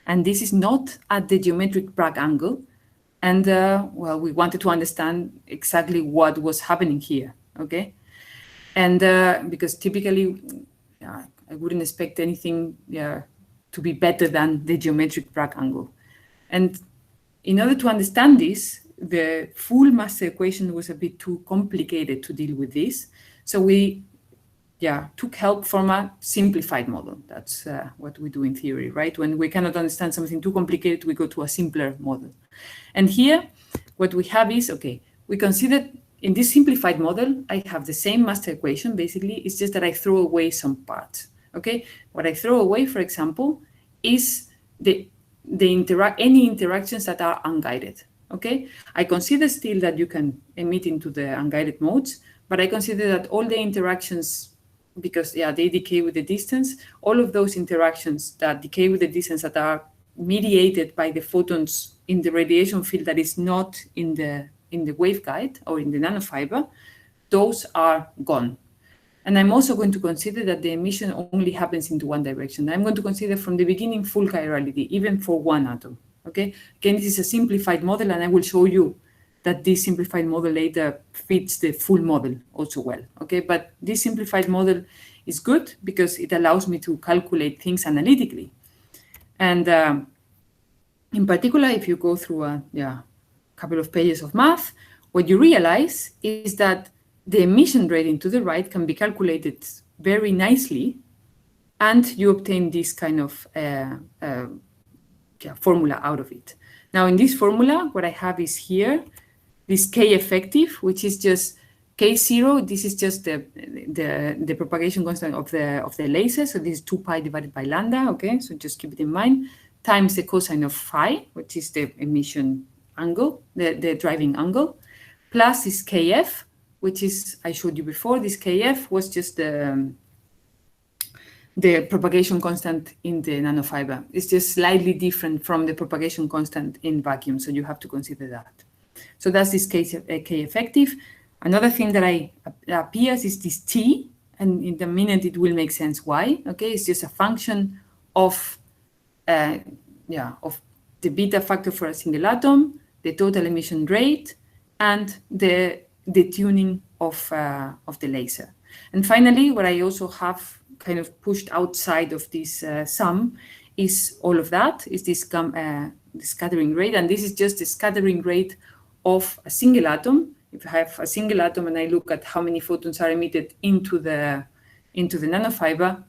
And this is not at the geometric Bragg angle. And, well, we wanted to understand exactly what was happening here, okay? And because typically, I wouldn't expect anything to be better than the geometric Bragg angle. And in order to understand this, the full master equation was a bit too complicated to deal with this. So we took help from a simplified model. That's what we do in theory, right? When we cannot understand something too complicated, we go to a simpler model. And here, what we have is, okay, we consider in this simplified model, I have the same master equation, basically. It's just that I throw away some parts, okay? What I throw away, for example, is any interactions that are unguided, okay? I consider still that you can emit into the unguided modes, but I consider that all the interactions, because they decay with the distance, all of those interactions that decay with the distance that are mediated by the photons in the radiation field that is not in the waveguide or in the nanofiber, those are gone. And I'm also going to consider that the emission only happens into one direction. I'm going to consider from the beginning full chirality, even for one atom, okay? Again, this is a simplified model, and I will show you that this simplified model later fits the full model also well, okay? But this simplified model is good because it allows me to calculate things analytically. And in particular, if you go through a couple of pages of math, what you realize is that the emission rating to the right can be calculated very nicely, and you obtain this kind of formula out of it. Now, in this formula, what I have is here, this K effective, which is just K0. This is just the propagation constant of the laser. So this is 2 pi divided by lambda, okay? So just keep it in mind, times the cosine of phi, which is the emission angle, the driving angle, plus this Kf, which is, I showed you before, this Kf was just the propagation constant in the nanofiber. It's just slightly different from the propagation constant in vacuum, so you have to consider that. So that's this K effective. Another thing that appears is this T, and in a minute it will make sense why. Okay, it's just a function of of the beta factor for a single atom, the total emission rate, and the tuning of the laser. And finally, what I also have kind of pushed outside of this sum is all of that, is this the scattering rate, and this is just the scattering rate of a single atom. If I have a single atom and I look at how many photons are emitted into the nanofiber,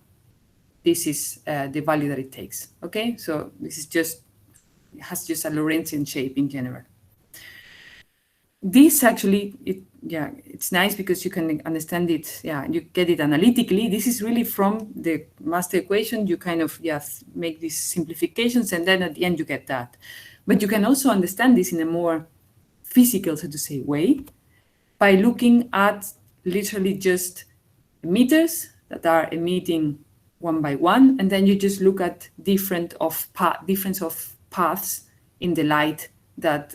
this is the value that it takes. Okay, so this is just, it has just a Lorentzian shape in general. This actually, it's nice because you can understand it. You get it analytically. This is really from the master equation. You kind of make these simplifications, and then at the end you get that. But you can also understand this in a more physical, so to say, way by looking at literally just emitters that are emitting one by one, and then you just look at difference of paths in the light that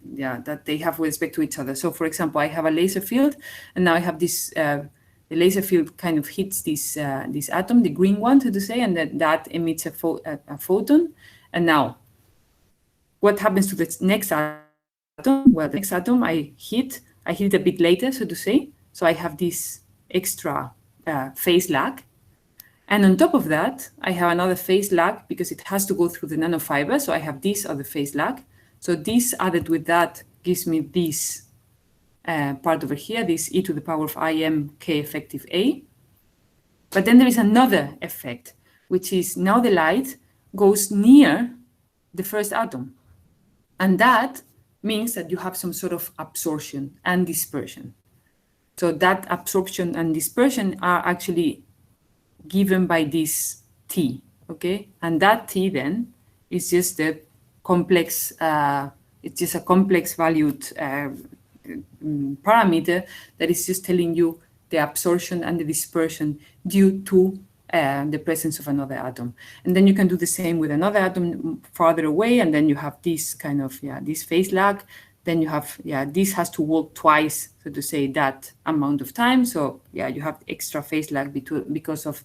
that they have with respect to each other. So, for example, I have a laser field, and now I have this. The laser field kind of hits this atom, the green one, so to say, and that emits a photon. And now, what happens to the next atom? Well, the next atom I hit it a bit later, so to say. So I have this extra phase lag. And on top of that, I have another phase lag because it has to go through the nanofiber. So I have this other phase lag. So this added with that gives me this part over here, this e to the power of im k effective A. But then there is another effect, which is now the light goes near the first atom. And that means that you have some sort of absorption and dispersion. So that absorption and dispersion are actually given by this T, okay? And that T then is just the complex, it's just a complex valued parameter that is just telling you the absorption and the dispersion due to the presence of another atom. And then you can do the same with another atom farther away, and then you have this kind of, this phase lag. Then you have, this has to walk twice, so to say, that amount of time. So you have extra phase lag because of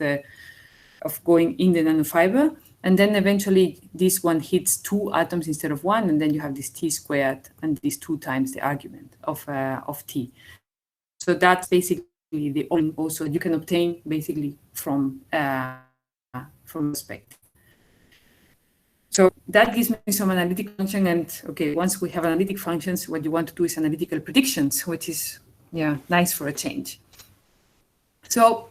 going in the nanofiber. And then eventually this one hits 2 atoms instead of 1, and then you have this T squared and this 2 times the argument of T. So that's basically the also you can obtain basically from perspective. So that gives me some analytic function, and okay, once we have analytic functions, what you want to do is analytical predictions, which is nice for a change. So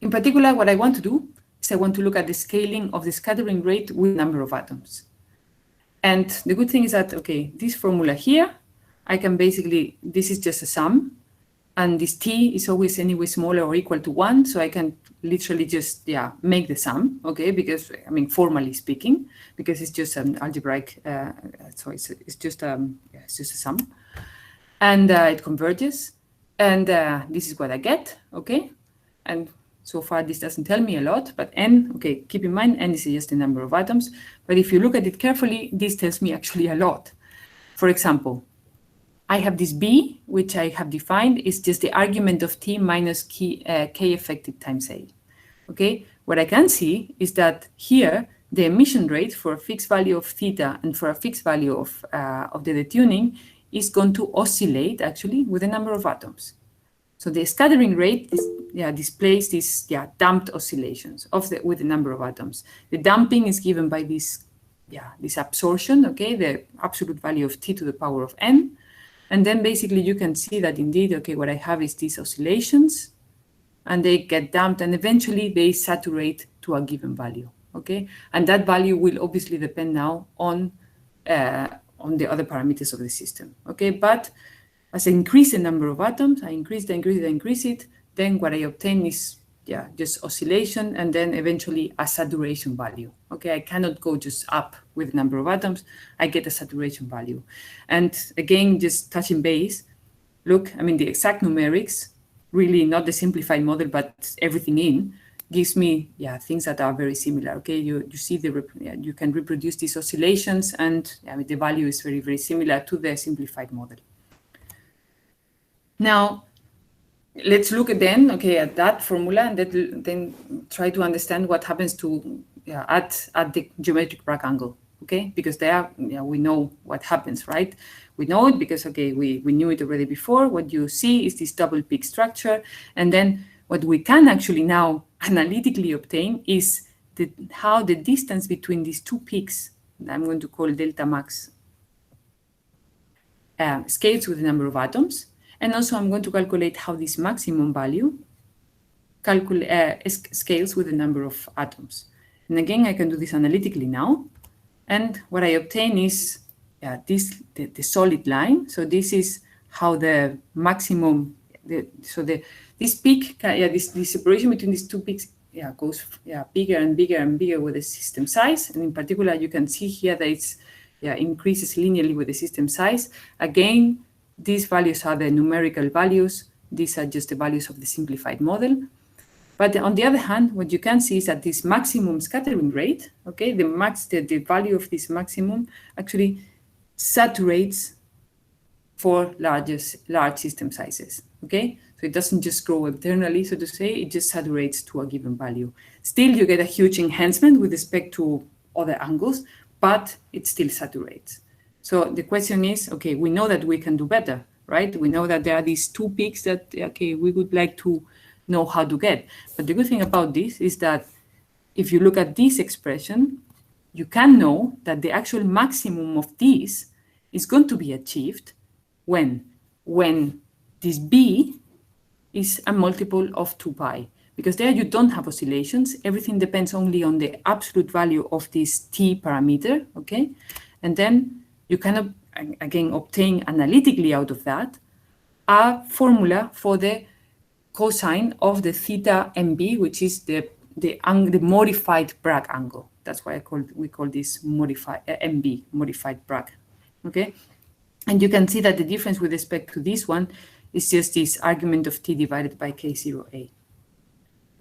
in particular, what I want to do is I want to look at the scaling of the scattering rate with number of atoms. And the good thing is that, okay, this formula here, I can basically, this is just a sum, and this t is always anyway smaller or equal to 1, so I can literally just, make the sum, okay, because, I mean, formally speaking, because it's just an algebraic, so it's just a sum, and it converges, and this is what I get, okay, and so far this doesn't tell me a lot, but n, okay, keep in mind, n is just the number of atoms, but if you look at it carefully, this tells me actually a lot. For example, I have this b, which I have defined, is just the argument of t minus k effective times a. Okay, what I can see is that here, the emission rate for a fixed value of theta and for a fixed value of the detuning is going to oscillate actually with the number of atoms. So the scattering rate is, displays these damped oscillations with the number of atoms. The damping is given by this absorption, okay, the absolute value of t to the power of n. And then basically you can see that indeed, okay, what I have is these oscillations, and they get damped, and eventually they saturate to a given value, okay? And that value will obviously depend now on the other parameters of the system, okay? But as I increase the number of atoms, I increase it, then what I obtain is just oscillation, and then eventually a saturation value. Okay, I cannot go just up with the number of atoms, I get a saturation value. And again, just touching base, look, I mean, the exact numerics, really not the simplified model, but everything in, gives me things that are very similar. Okay, you see you can reproduce these oscillations, and the value is very, very similar to the simplified model. Now, let's look again, at that formula, and then try to understand what happens to at the geometric Bragg angle, okay? Because there, we know what happens, right? We know it because, we knew it already before. What you see is this double peak structure, and then what we can actually now analytically obtain is how the distance between these two peaks, that I'm going to call delta max, scales with the number of atoms. And also I'm going to calculate how this maximum value scales with the number of atoms. And again, I can do this analytically now. And what I obtain is the solid line. So this is how the maximum, this peak, this separation between these two peaks goes bigger and bigger and bigger with the system size. And in particular, you can see here that it's increases linearly with the system size. Again, these values are the numerical values. These are just the values of the simplified model. But on the other hand, what you can see is that this maximum scattering rate, okay, the value of this maximum actually saturates for large system sizes, okay? So it doesn't just grow eternally, so to say, it just saturates to a given value. Still, you get a huge enhancement with respect to other angles, but it still saturates. So the question is, okay, we know that we can do better, right? We know that there are these two peaks that, okay, we would like to know how to get. But the good thing about this is that if you look at this expression, you can know that the actual maximum of this is going to be achieved when this b is a multiple of 2 pi. Because there you don't have oscillations. Everything depends only on the absolute value of this t parameter, okay? And then you can, again, obtain analytically out of that a formula for the cosine of the theta MB, which is the modified Bragg angle. That's why we call this modified MB, modified Bragg, okay? And you can see that the difference with respect to this one is just this argument of t divided by k0a.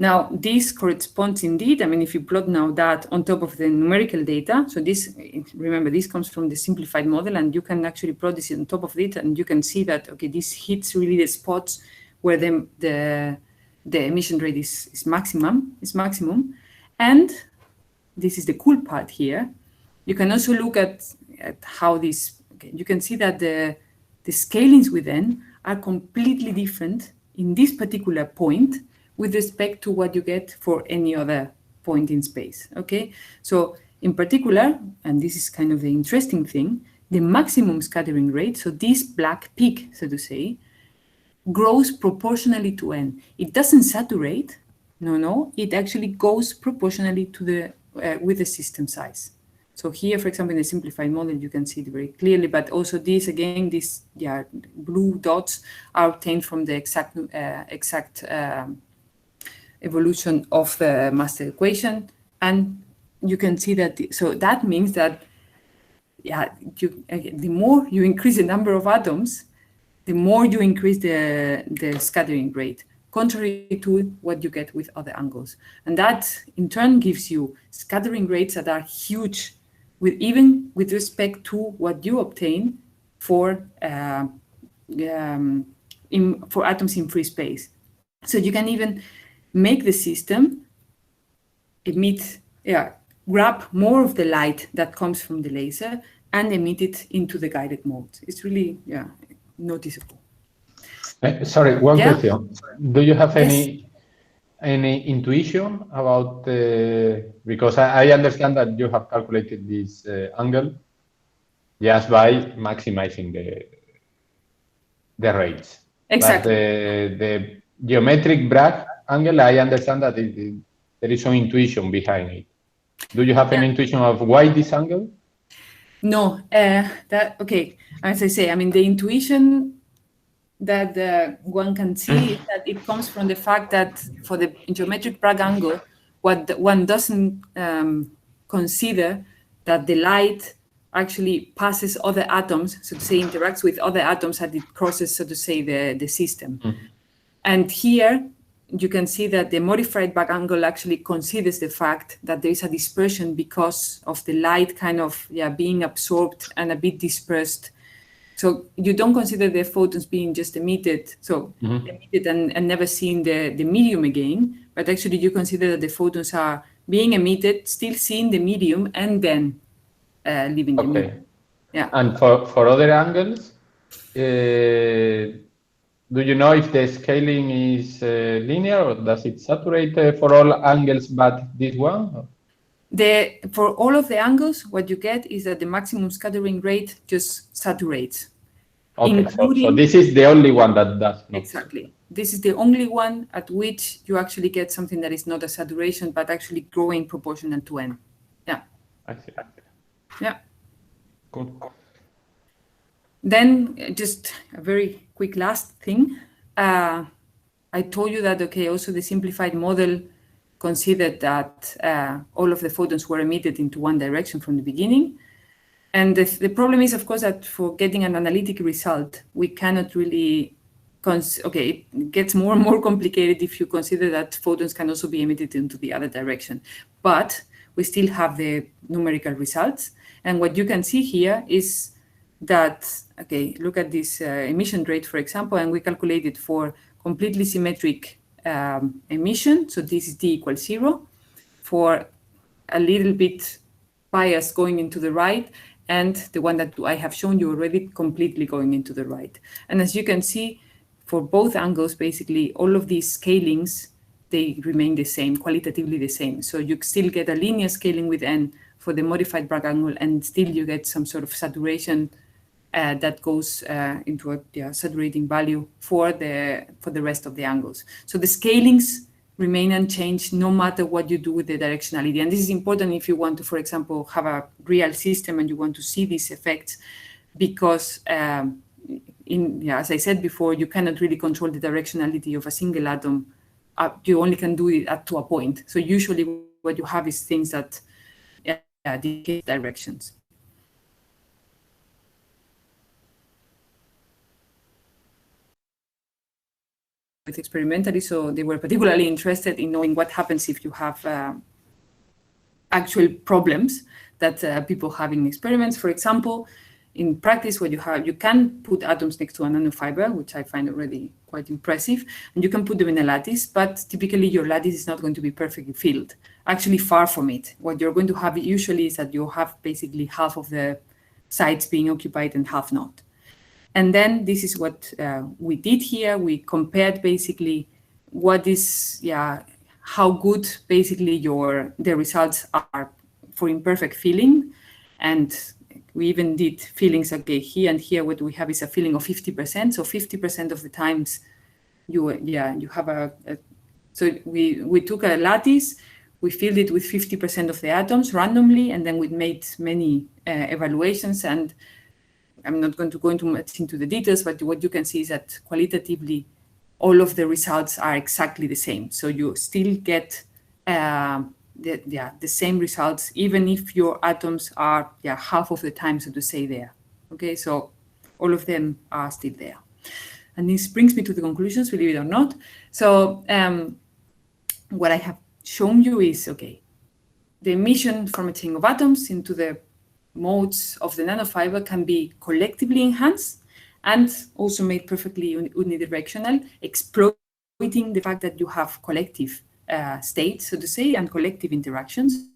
Now, this corresponds indeed, I mean, if you plot now that on top of the numerical data, so this, remember, this comes from the simplified model, and you can actually plot this on top of it, and you can see that, okay, this hits really the spots where the emission rate is maximum, and this is the cool part here. You can also look at how this, okay, you can see that the scalings within are completely different in this particular point with respect to what you get for any other point in space, okay? So In particular, and this is kind of the interesting thing, the maximum scattering rate, so this black peak, so to say, grows proportionally to n. It doesn't saturate, no, it actually goes proportionally to the with the system size. So here, for example, in the simplified model, you can see it very clearly, but also these, again, these blue dots are obtained from the exact evolution of the master equation. And you can see that, so that means that, the more you increase the number of atoms, the more you increase the scattering rate, contrary to what you get with other angles. And that, in turn, gives you scattering rates that are huge, even with respect to what you obtain for atoms in free space. So you can even make the system grab more of the light that comes from the laser and emit it into the guided mode. It's really, noticeable. Sorry, one question. Do you have any intuition about because I understand that you have calculated this angle just by maximizing the rates. Exactly. But the geometric Bragg angle, I understand that there is some intuition behind it. Do you have any intuition of why this angle? No, okay. As I say, I mean, the intuition that one can see is that it comes from the fact that for the geometric Bragg angle, what one doesn't consider that the light actually passes other atoms, so to say, interacts with other atoms as it crosses, so to say, the system. And here you can see that the modified Bragg angle actually considers the fact that there is a dispersion because of the light kind of being absorbed and a bit dispersed. So you don't consider the photons being just emitted, emitted and never seeing the medium again, but actually you consider that the photons are being emitted, still seeing the medium, and then leaving the medium. Yeah. And for other angles, do you know if the scaling is linear, or does it saturate for all angles but this one? For all of the angles, what you get is that the maximum scattering rate just saturates. Okay, so this is the only one that does not. Exactly. This is the only one at which you actually get something that is not a saturation, but actually growing proportional to n. Yeah. I see. Yeah. Good. Then just a very quick last thing. I told you that, also the simplified model considered that all of the photons were emitted into one direction from the beginning. And the problem is, of course, that for getting an analytic result, we cannot really, it gets more and more complicated if you consider that photons can also be emitted into the other direction. But we still have the numerical results. And what you can see here is that, look at this emission rate, for example, and we calculated for completely symmetric emission. So this is d equals 0 for a little bit bias going into the right, and the one that I have shown you already completely going into the right. And as you can see, for both angles, basically all of these scalings, they remain the same, qualitatively the same. So you still get a linear scaling with n for the modified Bragg angle, and still you get some sort of saturation that goes into a saturating value for the rest of the angles. So the scalings remain unchanged no matter what you do with the directionality. And this is important if you want to, for example, have a real system and you want to see these effects, because as I said before, you cannot really control the directionality of a single atom. You only can do it up to a point. So usually what you have is things that decay directions. With experimentally, so they were particularly interested in knowing what happens if you have actual problems that people have in experiments. For example, in practice, what you can put atoms next to a nanofiber, which I find already quite impressive, and you can put them in a lattice, but typically your lattice is not going to be perfectly filled. Actually, far from it. What you're going to have usually is that you have basically half of the sites being occupied and half not. And then this is what we did here. We compared basically how good basically the results are for imperfect filling, and we even did fillings, okay, here and here. What we have is a filling of 50%. So 50% of the times you have so we took a lattice, we filled it with 50% of the atoms randomly, and then we made many evaluations. And I'm not going to go much into the details, but what you can see is that qualitatively, all of the results are exactly the same. So you still get the same results, even if your atoms are half of the time, so to say, there. Okay, so all of them are still there. And this brings me to the conclusions, believe it or not. So what I have shown you is, okay, the emission from a chain of atoms into the modes of the nanofiber can be collectively enhanced and also made perfectly unidirectional, exploiting the fact that you have collective states, so to say, and collective interactions.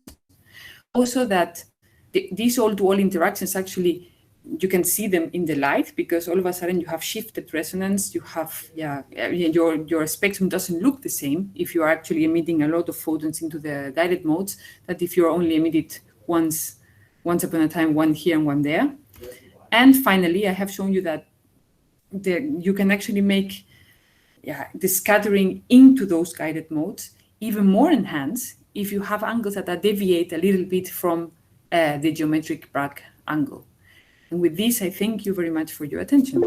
Also that these all-to-all interactions, actually, you can see them in the light, because all of a sudden you have shifted resonance, you have, your spectrum doesn't look the same if you are actually emitting a lot of photons into the direct modes, that if you're only emitted once upon a time, one here and one there. And finally, I have shown you that you can actually make the scattering into those guided modes even more enhanced if you have angles that deviate a little bit from the geometric Bragg angle. And with this, I thank you very much for your attention.